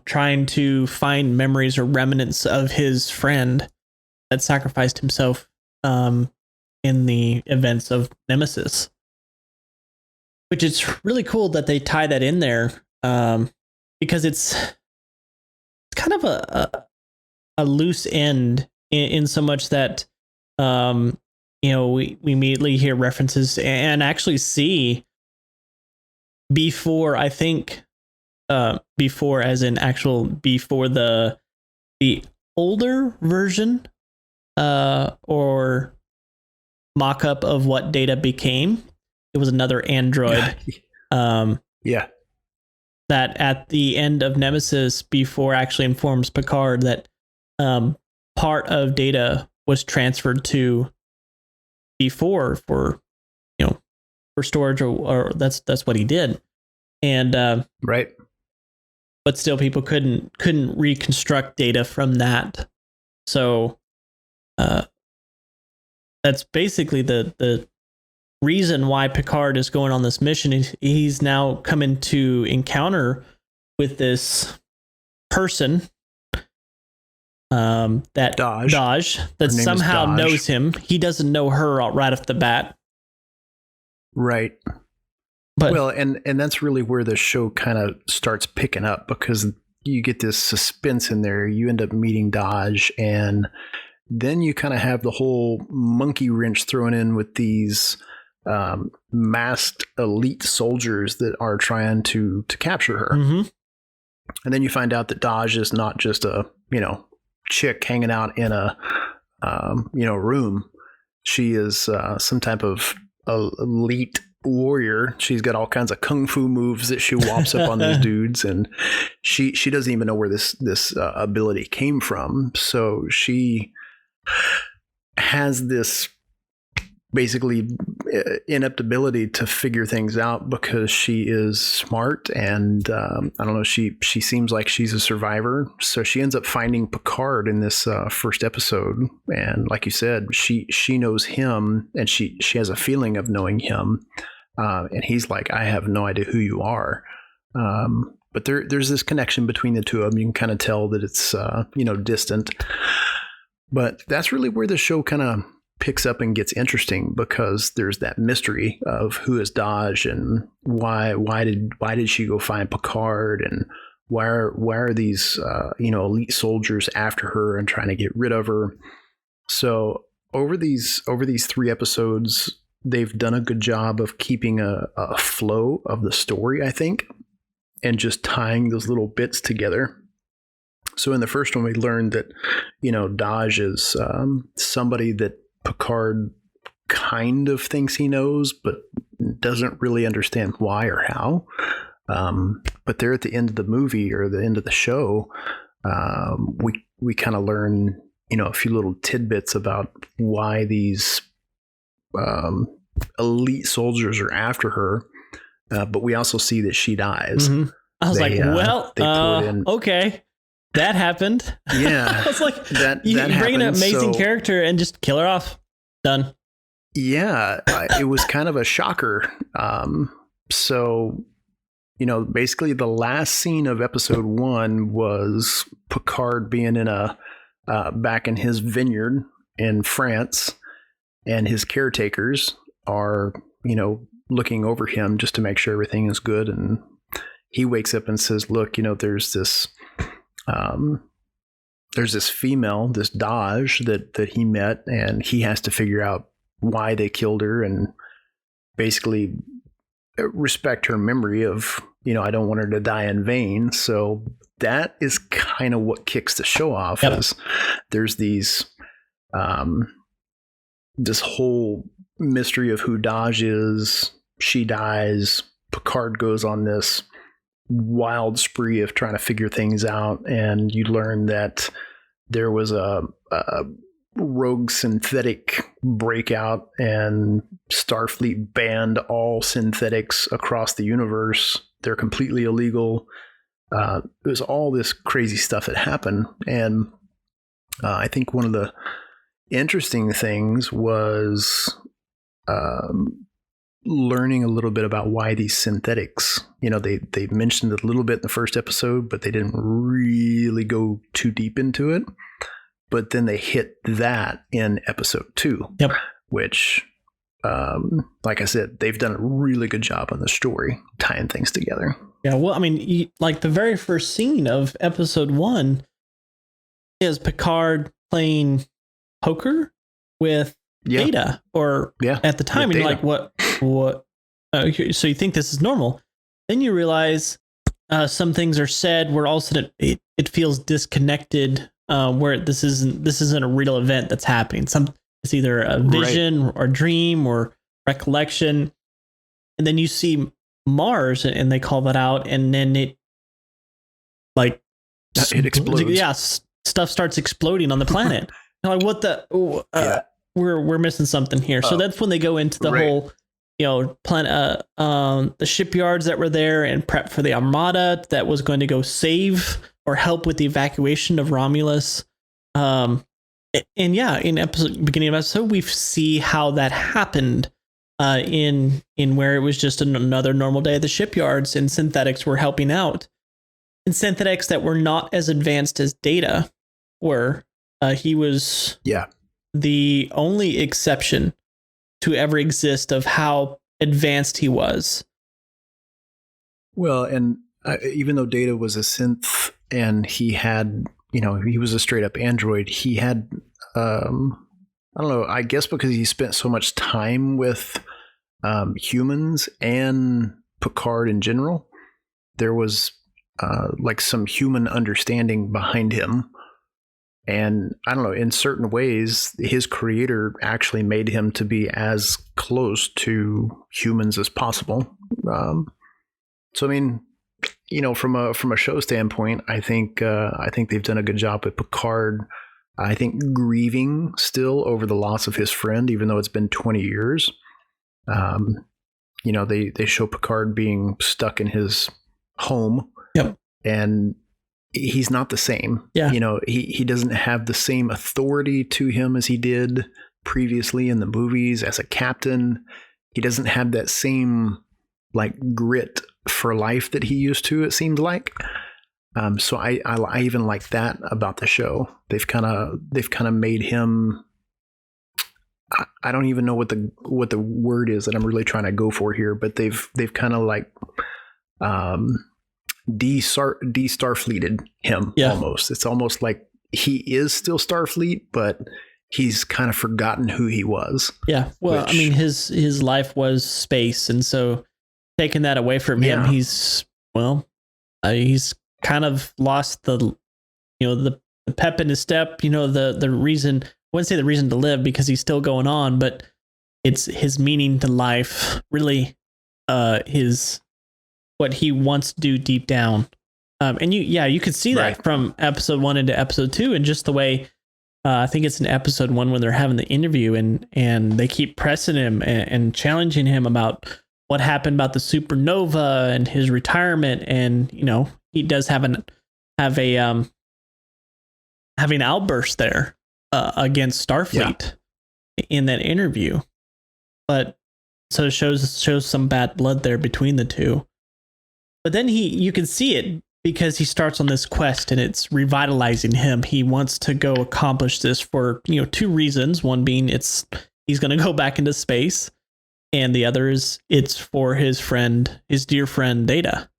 trying to find memories or remnants of his friend that sacrificed himself in the events of Nemesis. Which is really cool that they tie that in there, because it's kind of a loose end in so much that we immediately hear references and actually see before, I think, before as in actual before the older version or mock-up of what Data became. It was another android. That at the end of Nemesis, before actually informs Picard that part of Data was transferred to B4 for storage, or that's what he did. And right. But still, people couldn't reconstruct Data from that. So that's basically the reason why Picard is going on this mission. He's now coming to encounter with this person that Daj. that Her name is somehow Daj. knows him. He doesn't know her right off the bat. Right. But Well, and that's really where the show kind of starts picking up, because you get this suspense in there. You end up meeting Daj, and then you kind of have the whole monkey wrench thrown in with these masked elite soldiers that are trying to capture her. mm-hmm. And then you find out that Daj is not just a, chick hanging out in a, room. She is some type of elite warrior. She's got all kinds of kung fu moves that she whops up on these dudes, and she doesn't even know where this ability came from. So she has this basically inept ability to figure things out because she is smart, and I don't know, she seems like she's a survivor. So she ends up finding Picard in this first episode, and like you said, she knows him, and she has a feeling of knowing him, and he's like, I have no idea who you are. But there's this connection between the two of them. You can kind of tell that it's distant, but that's really where the show kind of picks up and gets interesting, because there's that mystery of who is Daj, and why did she go find Picard, and why are these elite soldiers after her and trying to get rid of her. So over these 3 episodes, they've done a good job of keeping a flow of the story, I think, and just tying those little bits together. So in the first one, we learned that Daj is somebody that Picard kind of thinks he knows, but doesn't really understand why or how. But there at the end of the movie, or the end of the show, we kind of learn, a few little tidbits about why these elite soldiers are after her. But we also see that she dies. Mm-hmm. I was okay. That happened. Yeah. I was like, you that bring an amazing so, character and just kill her off. Done. Yeah, it was kind of a shocker. So, basically the last scene of episode 1 was Picard being in back in his vineyard in France, and his caretakers are, looking over him just to make sure everything is good. And he wakes up and says, look, there's this female, this Daj that he met, and he has to figure out why they killed her and basically respect her memory of, I don't want her to die in vain. So that is kind of what kicks the show off. Yep. Is there's these, this whole mystery of who Daj is. She dies. Picard goes on this wild spree of trying to figure things out, and you learn that there was a rogue synthetic breakout, and Starfleet banned all synthetics across the universe. They're completely illegal. There's all this crazy stuff that happened, and I think one of the interesting things was learning a little bit about why these synthetics, they mentioned it a little bit in the first episode, but they didn't really go too deep into it. But then they hit that in episode 2, yep. Which, like I said, they've done a really good job on the story, tying things together. Yeah, well, I mean, like the very first scene of episode 1 is Picard playing poker with Data, or at the time, and you're like, what? So you think this is normal? Then you realize some things are said where all of a sudden it feels disconnected, where this isn't a real event that's happening. It's either a vision or dream or recollection, and then you see Mars, and they call that out, and then it explodes. Yeah, stuff starts exploding on the planet. You're like, what the? We're missing something here. So that's when they go into the whole, planet, the shipyards that were there and prep for the Armada that was going to go save or help with the evacuation of Romulus. In beginning of episode, we see how that happened. In where it was just another normal day at the shipyards, and synthetics were helping out, and synthetics that were not as advanced as Data, were. He was the only exception to ever exist of how advanced he was. Well, and even though Data was a synth and he had, he was a straight up android, he had, I don't know, I guess because he spent so much time with humans and Picard in general, there was like some human understanding behind him. And I don't know, in certain ways, his creator actually made him to be as close to humans as possible. So, I mean, from a show standpoint, I think they've done a good job with Picard. I think grieving still over the loss of his friend, even though it's been 20 years. They show Picard being stuck in his home. Yep. And he's not the same. Yeah. He doesn't have the same authority to him as he did previously in the movies as a captain. He doesn't have that same like grit for life that he used to, it seemed like. So I even like that about the show. They've kind of made him, I don't even know what the word is that I'm really trying to go for here, but they've kind of like de-Starfleeted him. Almost. It's almost like he is still Starfleet, but he's kind of forgotten who he was. Yeah. Well, I mean, his life was space, and so taking that away from him, he's kind of lost the pep in his step. The reason. I wouldn't say the reason to live because he's still going on, but it's his meaning to life. Really, his what he wants to do deep down. And you could see that from episode 1 into episode 2, and just the way I think it's in episode 1 when they're having the interview and they keep pressing him and challenging him about what happened about the supernova and his retirement. And, he does have an outburst there against Starfleet in that interview. But so it shows some bad blood there between the two. But then you can see it because he starts on this quest and it's revitalizing him. He wants to go accomplish this for, 2 reasons. One being he's going to go back into space. And the other is it's for his dear friend Data,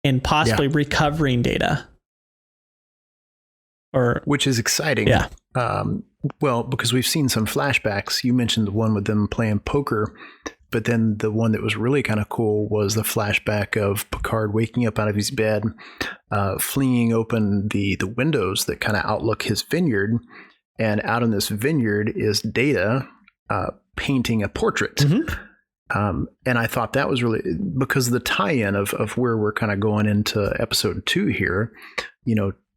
and possibly recovering Data. Which is exciting. Yeah. Well, because we've seen some flashbacks. You mentioned the one with them playing poker, but then the one that was really kind of cool was the flashback of Picard waking up out of his bed, flinging open the windows that kind of outlook his vineyard. And out in this vineyard is Data painting a portrait. Mm-hmm. And I thought that was really, because the tie-in of where we're kind of going into episode 2 here,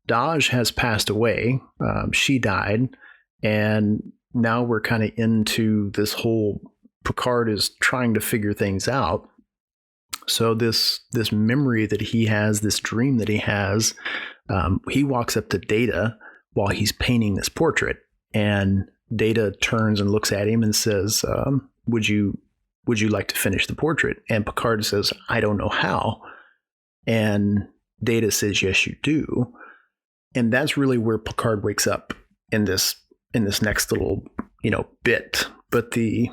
Daj has passed away. She died. And now we're kind of into this whole Picard is trying to figure things out. So this memory that he has, this dream that he has, he walks up to Data while he's painting this portrait, and Data turns and looks at him and says, would you like to finish the portrait? And Picard says, I don't know how. And Data says, yes, you do. And that's really where Picard wakes up in this next little, bit. But the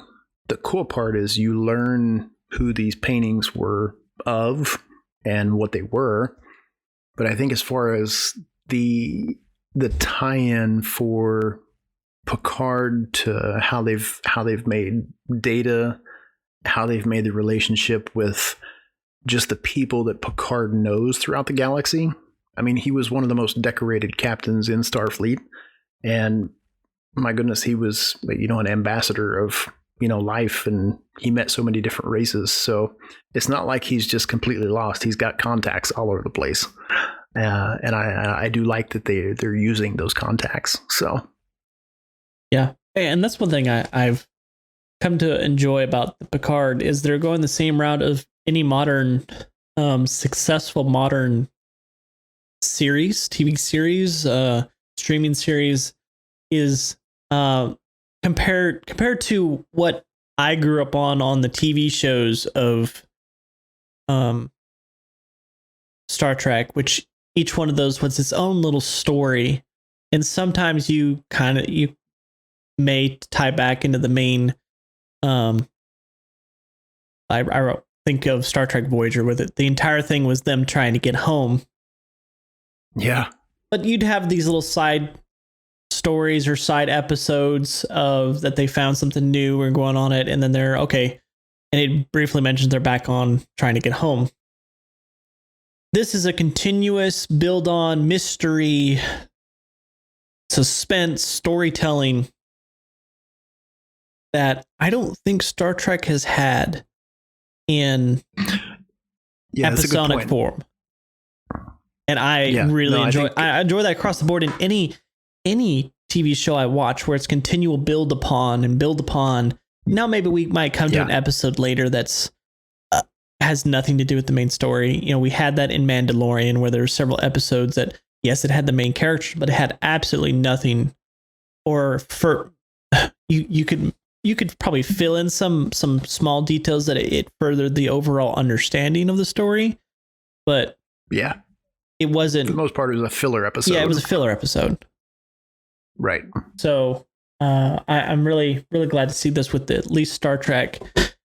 cool part is you learn who these paintings were of and what they were. But I think as far as the tie-in for Picard to how they've made Data, how they've made the relationship with just the people that Picard knows throughout the galaxy. I mean, he was one of the most decorated captains in Starfleet, and my goodness, he was, an ambassador of, life, and he met so many different races. So it's not like he's just completely lost. He's got contacts all over the place. And I do like that they're using those contacts. So. Yeah. And that's one thing I've come to enjoy about Picard is they're going the same route of any modern, successful modern series, TV series, streaming series is, compared to what I grew up on the TV shows of Star Trek, which each one of those was its own little story and sometimes you may tie back into the main. I think of Star Trek Voyager, where the entire thing was them trying to get home. Yeah. But you'd have these little side stories or side episodes of that they found something new or going on it, and then they're okay. And it briefly mentions they're back on trying to get home. This is a continuous build on mystery, suspense, storytelling that I don't think Star Trek has had in episodic form. And I really enjoy I enjoy that across the board in any TV show I watch, where it's continual build upon. Now maybe we might come to an episode later that's has nothing to do with the main story. You know, we had that in Mandalorian, where there's several episodes that, yes, it had the main character, but it had absolutely nothing. Or for you could probably fill in some small details that it furthered the overall understanding of the story, but it wasn't. For the most part, it was a filler episode. Yeah, it was a filler episode. Right. So I'm really, really glad to see this with at least Star Trek,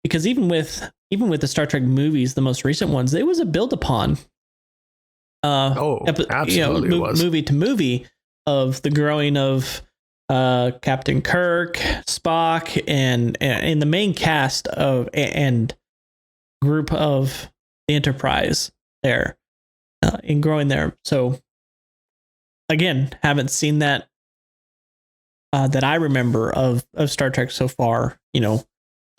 because even with the Star Trek movies, the most recent ones, it was a build upon. Absolutely, it was movie to movie of the growing of Captain Kirk, Spock, and the main cast of and group of the Enterprise there, in growing there. So again, haven't seen that that I remember of Star Trek so far, you know.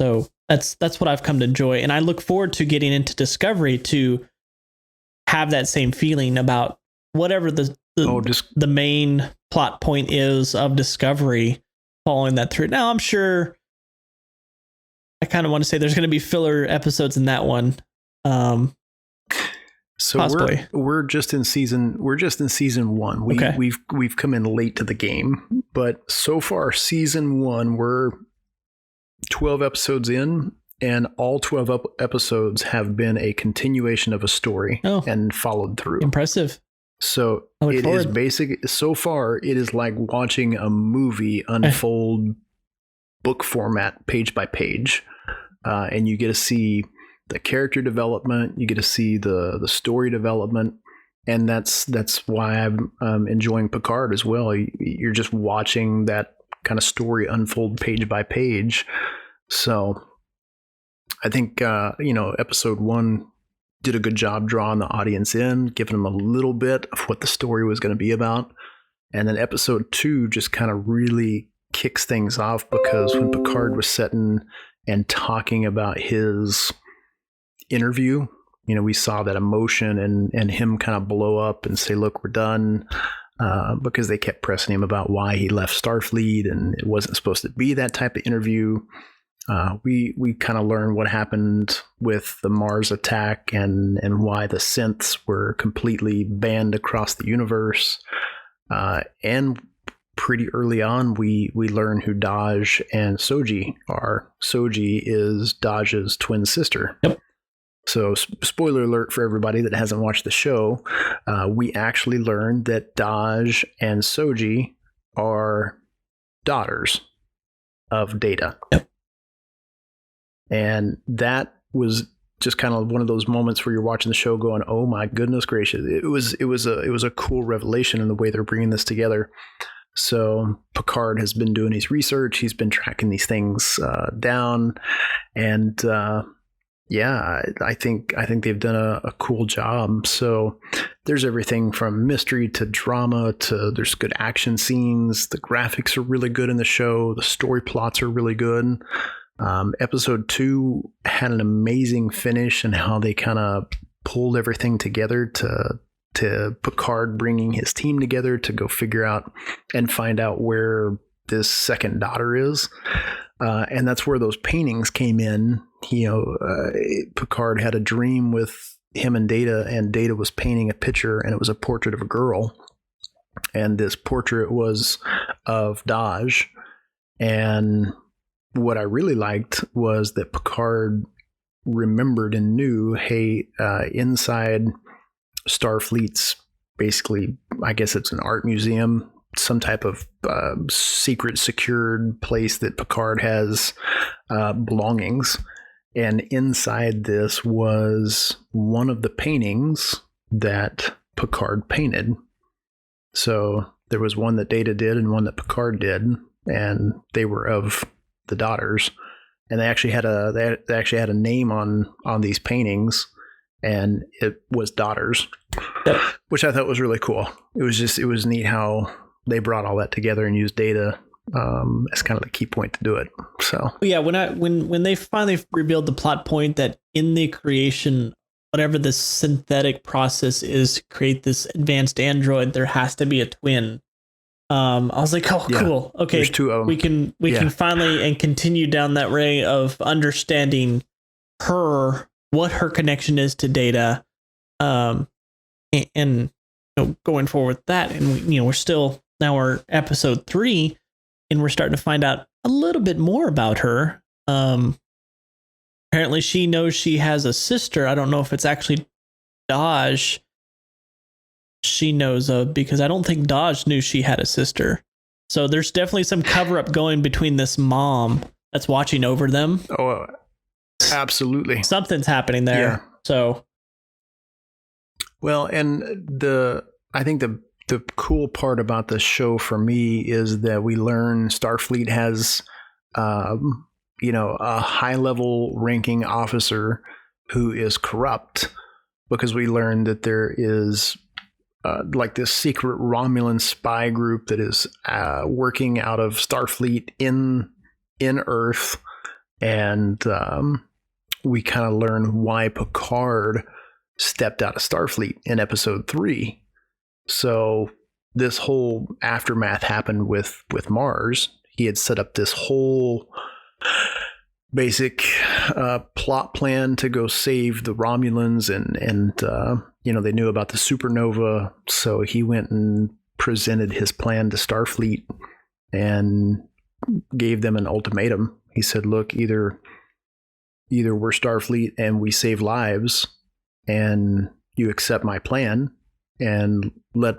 So that's what I've come to enjoy, and I look forward to getting into Discovery to have that same feeling about whatever the main plot point is of Discovery, following that through. Now, I'm sure I kind of want to say there's going to be filler episodes in that one. So possibly. we're just in season 1. We've come in late to the game, but so far season 1, we're 12 episodes in, and all 12 episodes have been a continuation of a story and followed through. Impressive. So it is basic. So far, it is like watching a movie unfold book format, page by page, and you get to see the character development. You get to see the story development, and that's why I'm enjoying Picard as well. You're just watching that kind of story unfold page by page. So I think episode 1 did a good job drawing the audience in, giving them a little bit of what the story was going to be about. And then episode 2 just kind of really kicks things off, because when Picard was sitting and talking about his interview, you know, we saw that emotion and him kind of blow up and say, look, we're done, because they kept pressing him about why he left Starfleet, and it wasn't supposed to be that type of interview. We kind of learned what happened with the Mars attack and why the synths were completely banned across the universe. And pretty early on, we learn who Daj and Soji are. Soji is Daj's twin sister. Yep. So spoiler alert for everybody that hasn't watched the show. We actually learned that Daj and Soji are daughters of Data. Yep. And that was just kind of one of those moments where you're watching the show going, oh my goodness gracious. It was a cool revelation in the way they're bringing this together. So Picard has been doing his research. He's been tracking these things down. And I think they've done a cool job. So there's everything from mystery to drama to there's good action scenes. The graphics are really good in the show. The story plots are really good. Episode 2 had an amazing finish, and how they kind of pulled everything together to Picard bringing his team together to go figure out and find out where this second daughter is. And that's where those paintings came in. Picard had a dream with him and Data was painting a picture, and it was a portrait of a girl. And this portrait was of Daj. And what I really liked was that Picard remembered and knew, hey, inside Starfleet's basically, I guess it's an art museum some type of secret secured place that Picard has belongings. And inside this was one of the paintings that Picard painted. So there was one that Data did and one that Picard did, and they were of the daughters. And they actually had a name on these paintings, and it was daughters, which I thought was really cool. It was neat how they brought all that together and used Data as kind of the key point to do it. So yeah, when they finally revealed the plot point that in the creation, whatever the synthetic process is to create this advanced android, there has to be a twin. I was like, oh, yeah, cool. Okay, there's two of them. We can finally and continue down that way of understanding what her connection is to Data, and going forward with that. And we're episode 3, and we're starting to find out a little bit more about her. Apparently, she knows she has a sister. I don't know if it's actually Daj she knows of, because I don't think Daj knew she had a sister. So there's definitely some cover up going between this mom that's watching over them. Oh, absolutely. Something's happening there. Yeah. So, well, and I think the cool part about the show for me is that we learn Starfleet has, a high level ranking officer who is corrupt, because we learn that there is like this secret Romulan spy group that is working out of Starfleet in Earth, and we kind of learn why Picard stepped out of Starfleet in episode 3. So this whole aftermath happened with Mars. He had set up this whole basic plot plan to go save the Romulans, and they knew about the supernova, so he went and presented his plan to Starfleet and gave them an ultimatum. He said, look, either we're Starfleet and we save lives, and you accept my plan and let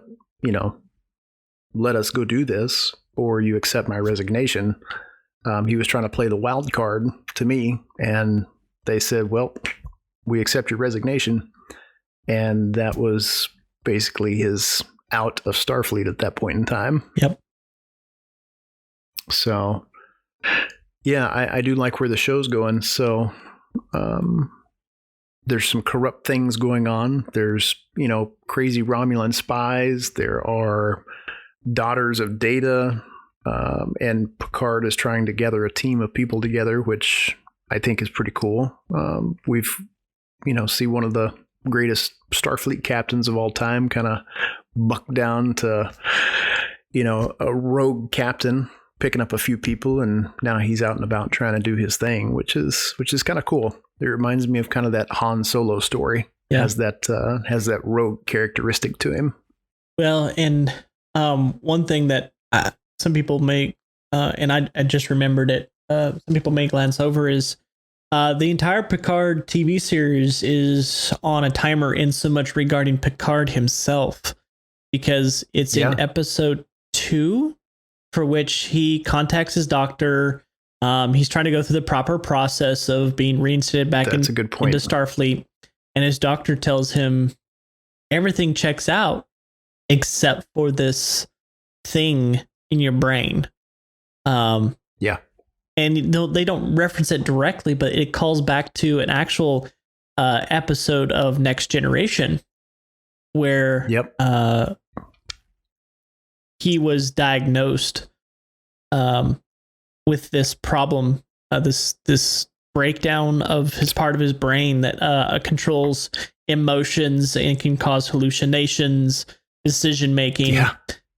us go do this, or you accept my resignation. He was trying to play the wild card to me, and they said, well, we accept your resignation. And that was basically his out of Starfleet at that point in time. Yep. So, yeah, I do like where the show's going. So, there's some corrupt things going on. There's, crazy Romulan spies. There are daughters of Data. And Picard is trying to gather a team of people together, which I think is pretty cool. We've, see one of the greatest Starfleet captains of all time kind of buck down to, a rogue captain picking up a few people, and now he's out and about trying to do his thing, which is kind of cool. It reminds me of kind of that Han Solo story. Yeah. Has that rogue characteristic to him. Well, and one thing that some people may, and I just remembered it, some people may glance over, is the entire Picard TV series is on a timer in so much regarding Picard himself, because it's in episode 2, for which he contacts his doctor. He's trying to go through the proper process of being reinstated back into Starfleet. And his doctor tells him everything checks out except for this thing in your brain. And they don't reference it directly, but it calls back to an actual episode of Next Generation where he was diagnosed with this problem, this breakdown of his part of his brain that controls emotions and can cause hallucinations, decision making.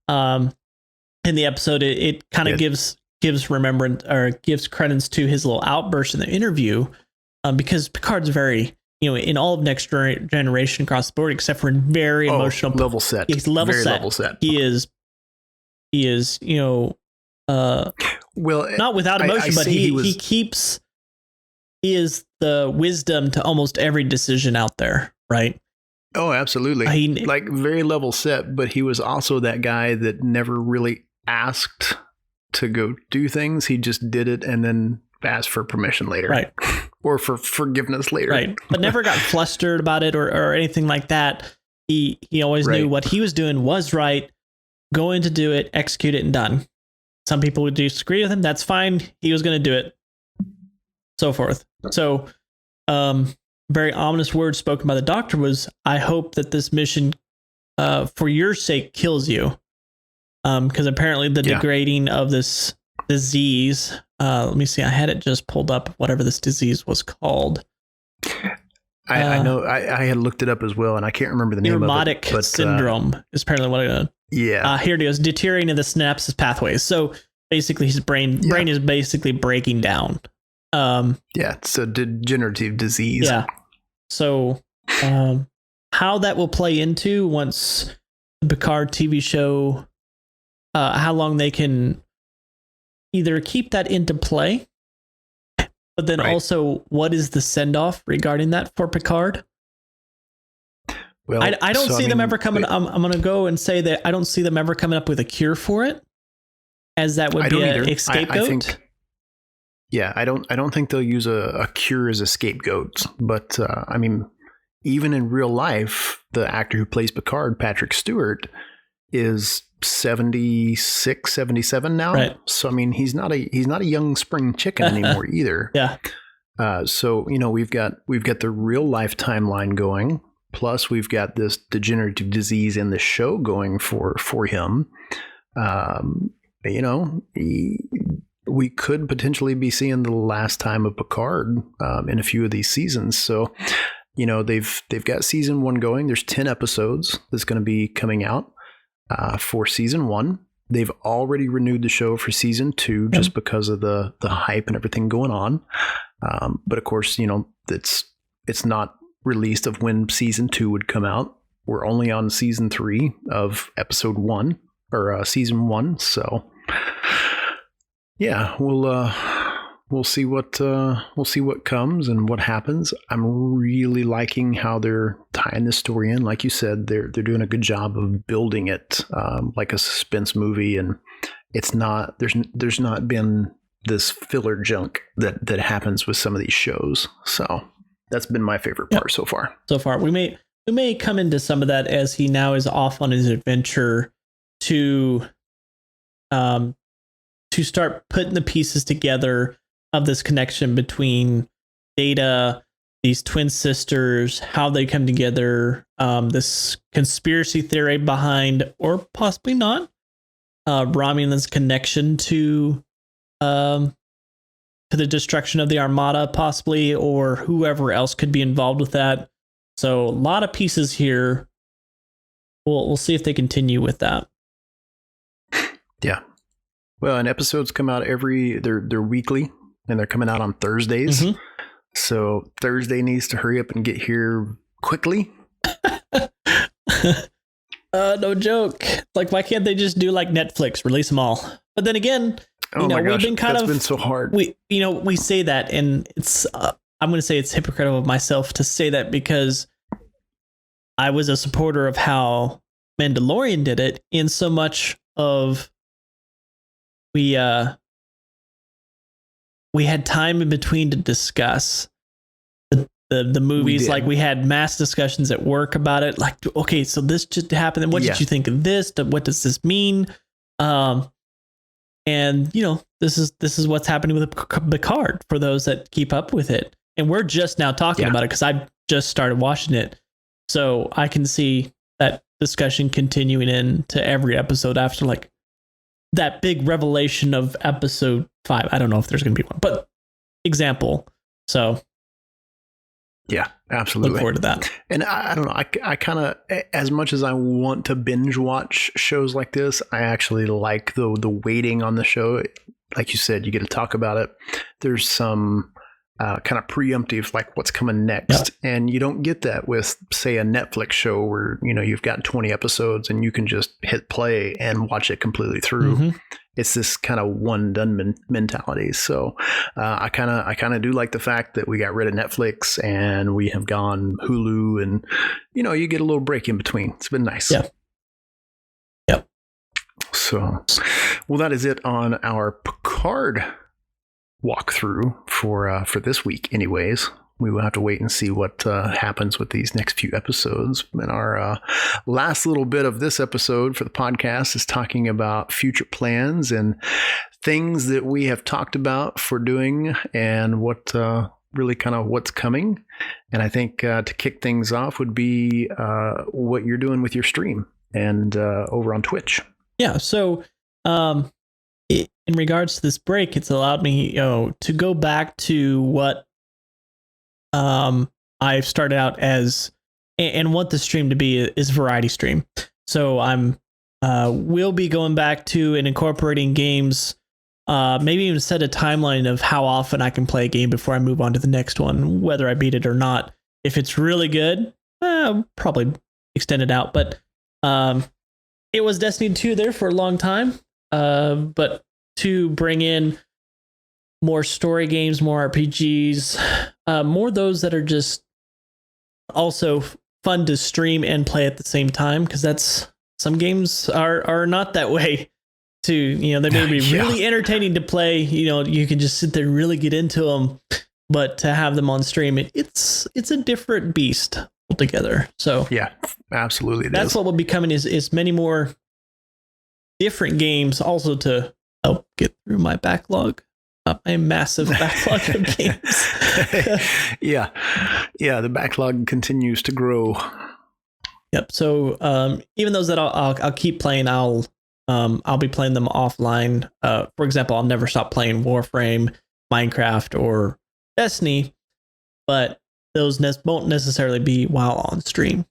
In the episode, it kind of gives remembrance, or gives credence to his little outburst in the interview, because Picard's very, in all of Next Generation across the board, except for in very emotional level set. He's level set. He is, well, not without emotion, but he is the wisdom to almost every decision out there, right? Oh, absolutely. Like very level set, but he was also that guy that never really asked to go do things. He just did it and then asked for permission later. Right. Or for forgiveness later. Right. But never got flustered about it or anything like that. He always knew what he was doing was right, going to do it, execute it, and done. Some people would disagree with him. That's fine. He was going to do it. So forth. So, very ominous words spoken by the doctor was, I hope that this mission, for your sake, kills you. Because apparently the degrading of this disease, let me see, I had it just pulled up, whatever this disease was called. I know, I had looked it up as well, and I can't remember the name of it. Neurotic syndrome is apparently what it is. Here it is, deteriorating of the synapses pathways. So basically his brain is basically breaking down. It's a degenerative disease. Yeah. So, how that will play into once the Picard TV show, how long they can either keep that into play, but then also what is the send off regarding that for Picard? Well, I don't see them ever coming. I'm going to go and say that I don't see them ever coming up with a cure for it, as that would be a scapegoat. I don't think they'll use a cure as a scapegoat, but I mean, even in real life, the actor who plays Picard, Patrick Stewart, is 76, 77 now. Right. So I mean, he's not a young spring chicken anymore either. Yeah. So we've got the real life timeline going, plus we've got this degenerative disease in the show going for him. We could potentially be seeing the last time of Picard in a few of these seasons. So, they've got season 1 going. There's 10 episodes that's going to be coming out for season 1. They've already renewed the show for season 2 just because of the hype and everything going on. But of course, it's not released of when season 2 would come out. We're only on season 3 of episode 1 or season 1. So. Yeah, we'll see what comes and what happens. I'm really liking how they're tying this story in. Like you said, they're doing a good job of building it like a suspense movie, and it's not there's not been this filler junk that happens with some of these shows. So that's been my favorite part so far. So far, we may come into some of that as he now is off on his adventure to start putting the pieces together of this connection between Data, these twin sisters, how they come together, this conspiracy theory behind, or possibly not, Romulan's connection to the destruction of the Armada, possibly, or whoever else could be involved with that. So a lot of pieces here. We'll see if they continue with that. Yeah. Well, and episodes come out they're weekly, and they're coming out on Thursdays. Mm-hmm. So Thursday needs to hurry up and get here quickly. No joke. Like, why can't they just do like Netflix, release them all? But then again, we've been that's been so hard. We say that, and it's I'm going to say it's hypocritical of myself to say that, because I was a supporter of how Mandalorian did it, in so much of we had time in between to discuss the movies. Like, we had mass discussions at work about it. Like, okay, so this just happened. And what did you think of this? What does this mean? And this is what's happening with Picard for those that keep up with it. And we're just now talking about it because I just started watching it. So I can see that discussion continuing into every episode after, like, that big revelation of episode 5. I don't know if there's going to be one, but example. So yeah, absolutely. Look forward to that. And I don't know. I kind of, as much as I want to binge watch shows like this, I actually like the waiting on the show. Like you said, you get to talk about it. There's some kind of preemptive, like what's coming next. Yeah. And you don't get that with, say, a Netflix show where, you've got 20 episodes and you can just hit play and watch it completely through. Mm-hmm. It's this kind of one done mentality. So I kind of do like the fact that we got rid of Netflix and we have gone Hulu, and you get a little break in between. It's been nice. Yeah. Yep. So, well, that is it on our Picard walkthrough for this week. Anyways, we will have to wait and see what happens with these next few episodes. And our last little bit of this episode for the podcast is talking about future plans and things that we have talked about for doing and what really kind of what's coming. And I think to kick things off would be what you're doing with your stream and over on Twitch. Yeah. So in regards to this break, it's allowed me to go back to what I've started out as, and what the stream to be is variety stream. So I'm will be going back to and incorporating games, maybe even set a timeline of how often I can play a game before I move on to the next one, whether I beat it or not. If it's really good, I'll probably extend it out. But it was Destiny 2 there for a long time, but to bring in more story games, more RPGs, more those that are just also fun to stream and play at the same time, because that's some games are not that way. They may be really entertaining to play. You can just sit there and really get into them, but to have them on stream, it's a different beast altogether. So yeah, absolutely, that's what will be coming is many more different games, also to help get through my backlog. A massive backlog of games. Yeah, the backlog continues to grow. Yep. So even those that I'll keep playing, I'll be playing them offline. For example, I'll never stop playing Warframe, Minecraft, or Destiny, but those won't necessarily be while on stream,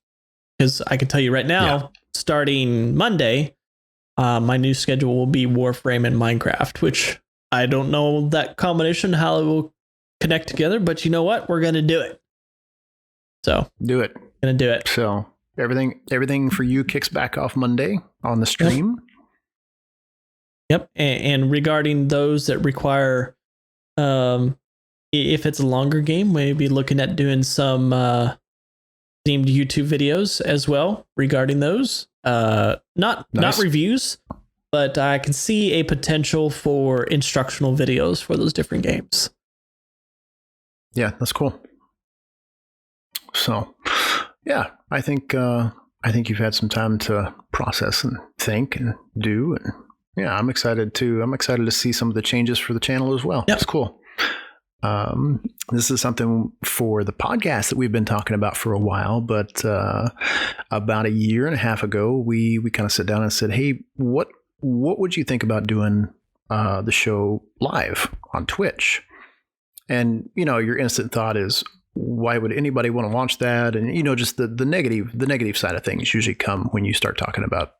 because I can tell you right now, starting Monday, my new schedule will be Warframe and Minecraft, which I don't know that combination, how it will connect together, but you know what? We're going to do it. So do it. Going to do it. So everything for you kicks back off Monday on the stream. Yep. And regarding those that require, if it's a longer game, maybe looking at doing some themed YouTube videos as well regarding those. Not reviews, but I can see a potential for instructional videos for those different games. Yeah, that's cool. So, yeah, I think you've had some time to process and think and do, and yeah, I'm excited to see some of the changes for the channel as well. Yep. It's cool. This is something for the podcast that we've been talking about for a while, but about a year and a half ago, we kind of sat down and said, hey, what would you think about doing the show live on Twitch? And, your instant thought is, why would anybody want to watch that? And, just the negative side of things usually come when you start talking about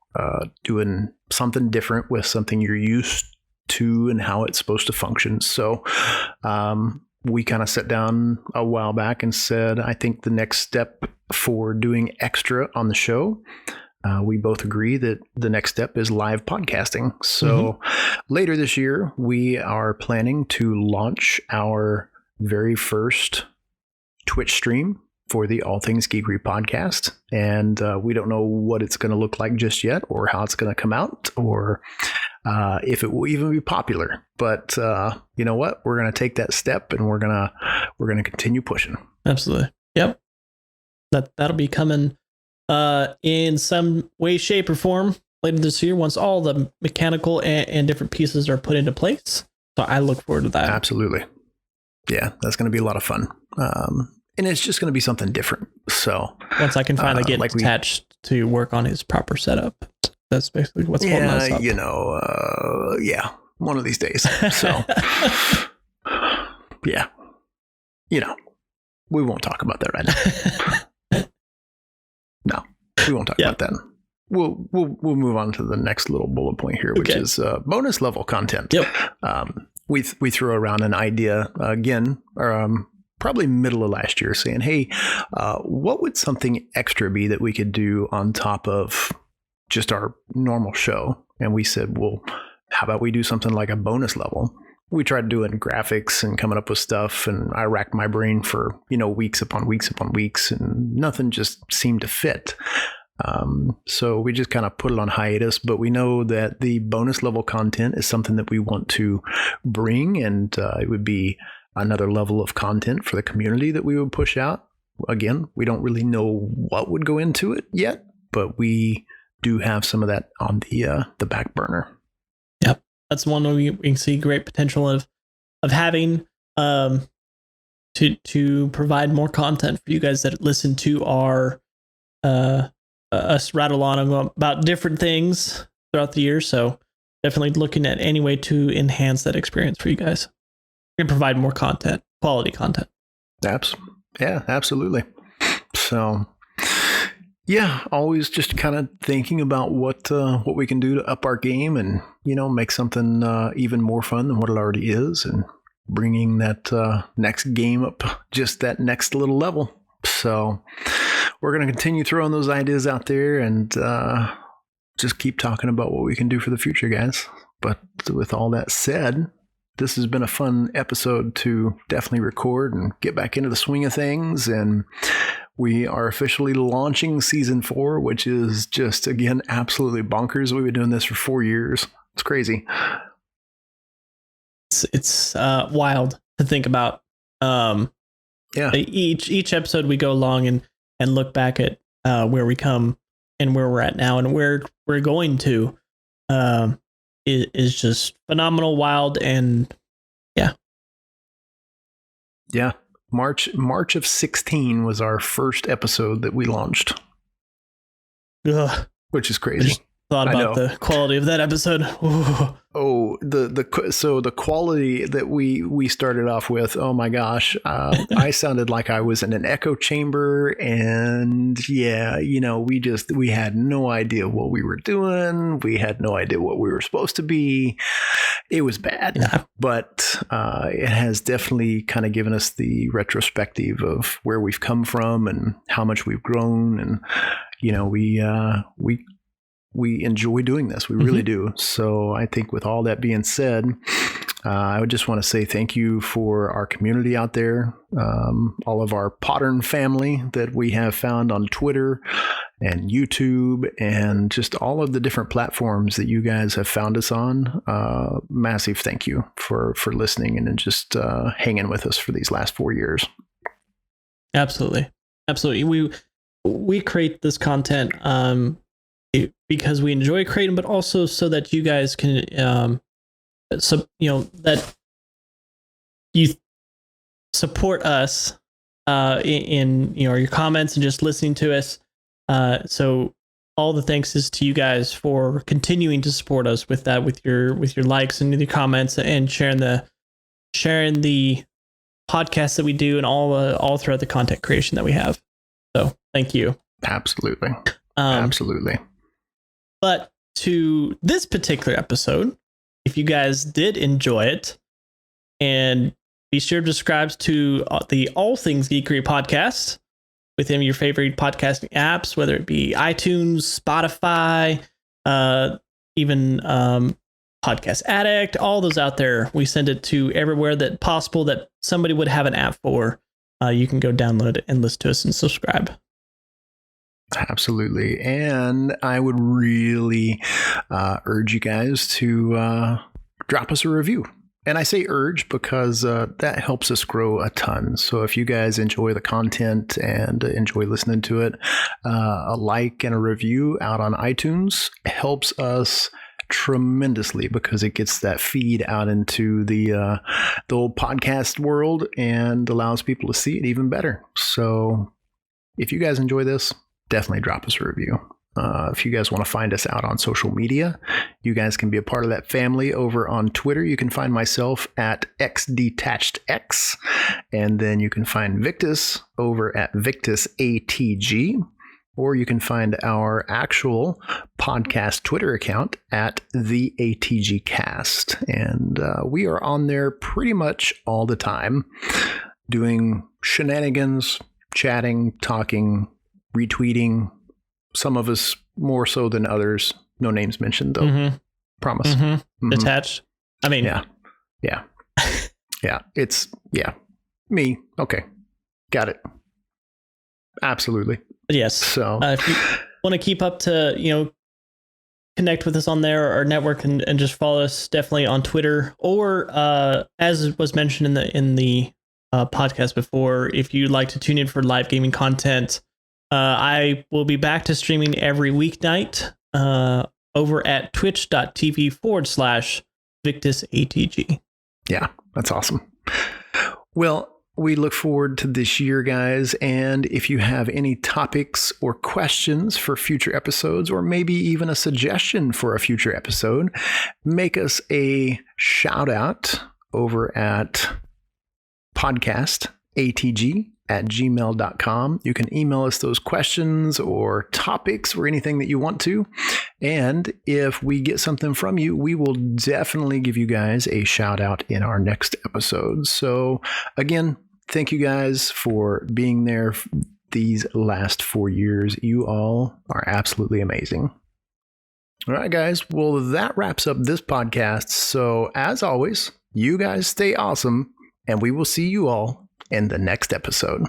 doing something different with something you're used to and how it's supposed to function. So we kind of sat down a while back and said, I think the next step for doing extra on the show, we both agree that the next step is live podcasting. So later this year, we are planning to launch our very first Twitch stream for the All Things Geekery podcast. And we don't know what it's going to look like just yet, or how it's going to come out, or if it will even be popular. But you know what? We're going to take that step, and we're going to continue pushing. Absolutely. Yep. That'll be coming in some way, shape, or form later this year, once all the mechanical and different pieces are put into place. So I look forward to that. Absolutely. Yeah, that's going to be a lot of fun. And it's just going to be something different. So once I can finally get attached to work on his proper setup, that's basically what's holding us up. One of these days. So yeah, we won't talk about that right now. No, we won't talk about that. We'll move on to the next little bullet point here, which is bonus level content. Yep. we threw around an idea again, probably middle of last year, saying, hey, what would something extra be that we could do on top of just our normal show? And we said, well, how about we do something like a bonus level? We tried doing graphics and coming up with stuff, and I racked my brain for, weeks upon weeks upon weeks, and nothing just seemed to fit. So we just kind of put it on hiatus, but we know that the bonus level content is something that we want to bring, and it would be another level of content for the community that we would push out. Again, we don't really know what would go into it yet, but we do have some of that on the back burner. Yep, that's one where we can see great potential of having to provide more content for you guys that listen to our us rattle on about different things throughout the year. So definitely looking at any way to enhance that experience for you guys and provide more content, quality content. Yeah, absolutely. So yeah, always just kind of thinking about what we can do to up our game and, make something even more fun than what it already is, and bringing that next game up just that next little level. So we're going to continue throwing those ideas out there and just keep talking about what we can do for the future, guys. But with all that said, this has been a fun episode to definitely record and get back into the swing of things. And we are officially launching season 4, which is just, again, absolutely bonkers. We've been doing this for 4 years. It's crazy. It's wild to think about. Yeah. Each episode we go along and look back at where we come and where we're at now and where we're going to is just phenomenal, wild, and yeah. March of 16 was our first episode that we launched. Ugh. Which is crazy. Just thought about the quality of that episode. Ooh. Oh, the quality that we started off with. Oh my gosh, I sounded like I was in an echo chamber, and we had no idea what we were doing. We had no idea what we were supposed to be. It was bad, but it has definitely kind of given us the retrospective of where we've come from and how much we've grown, and we enjoy doing this. We really do. So I think with all that being said, I would just want to say thank you for our community out there, all of our Pottern family that we have found on Twitter and YouTube, and just all of the different platforms that you guys have found us on. Massive thank you for listening and just hanging with us for these last 4 years. Absolutely. We create this content because we enjoy creating, but also so that you guys can, that you support us in your comments and just listening to us. So all the thanks is to you guys for continuing to support us with that, with your likes and your comments and sharing the podcast that we do and all throughout the content creation that we have. So thank you. Absolutely. Absolutely. But to this particular episode, if you guys did enjoy it, and be sure to subscribe to the All Things Geekery podcast within your favorite podcasting apps, whether it be iTunes, Spotify, even Podcast Addict, all those out there. We send it to everywhere that possible that somebody would have an app for. You can go download it and listen to us and subscribe. Absolutely. And I would really urge you guys to drop us a review. And I say urge because that helps us grow a ton. So if you guys enjoy the content and enjoy listening to it, a like and a review out on iTunes helps us tremendously because it gets that feed out into the old podcast world and allows people to see it even better. So if you guys enjoy this, definitely drop us a review. If you guys want to find us out on social media, you guys can be a part of that family over on Twitter. You can find myself at XDetachedX, and then you can find Victus over at VictusATG, or you can find our actual podcast Twitter account at the ATG Cast. And we are on there pretty much all the time, doing shenanigans, chatting, talking, retweeting. Some of us more so than others. No names mentioned, though. Mm-hmm. Promise. Mm-hmm. Mm-hmm. Detached. I mean, yeah. It's me. Okay, got it. Absolutely. Yes. So if you want to keep up to, connect with us on there or network and just follow us definitely on Twitter, or as was mentioned in the podcast before, if you'd like to tune in for live gaming content, I will be back to streaming every weeknight over at twitch.tv/VictusATG. Yeah, that's awesome. Well, we look forward to this year, guys. And if you have any topics or questions for future episodes, or maybe even a suggestion for a future episode, make us a shout out over at podcastatg@gmail.com. You can email us those questions or topics or anything that you want to. And if we get something from you, we will definitely give you guys a shout out in our next episode. So again, thank you guys for being there these last 4 years. You all are absolutely amazing. All right, guys. Well, that wraps up this podcast. So as always, you guys stay awesome, and we will see you all in the next episode.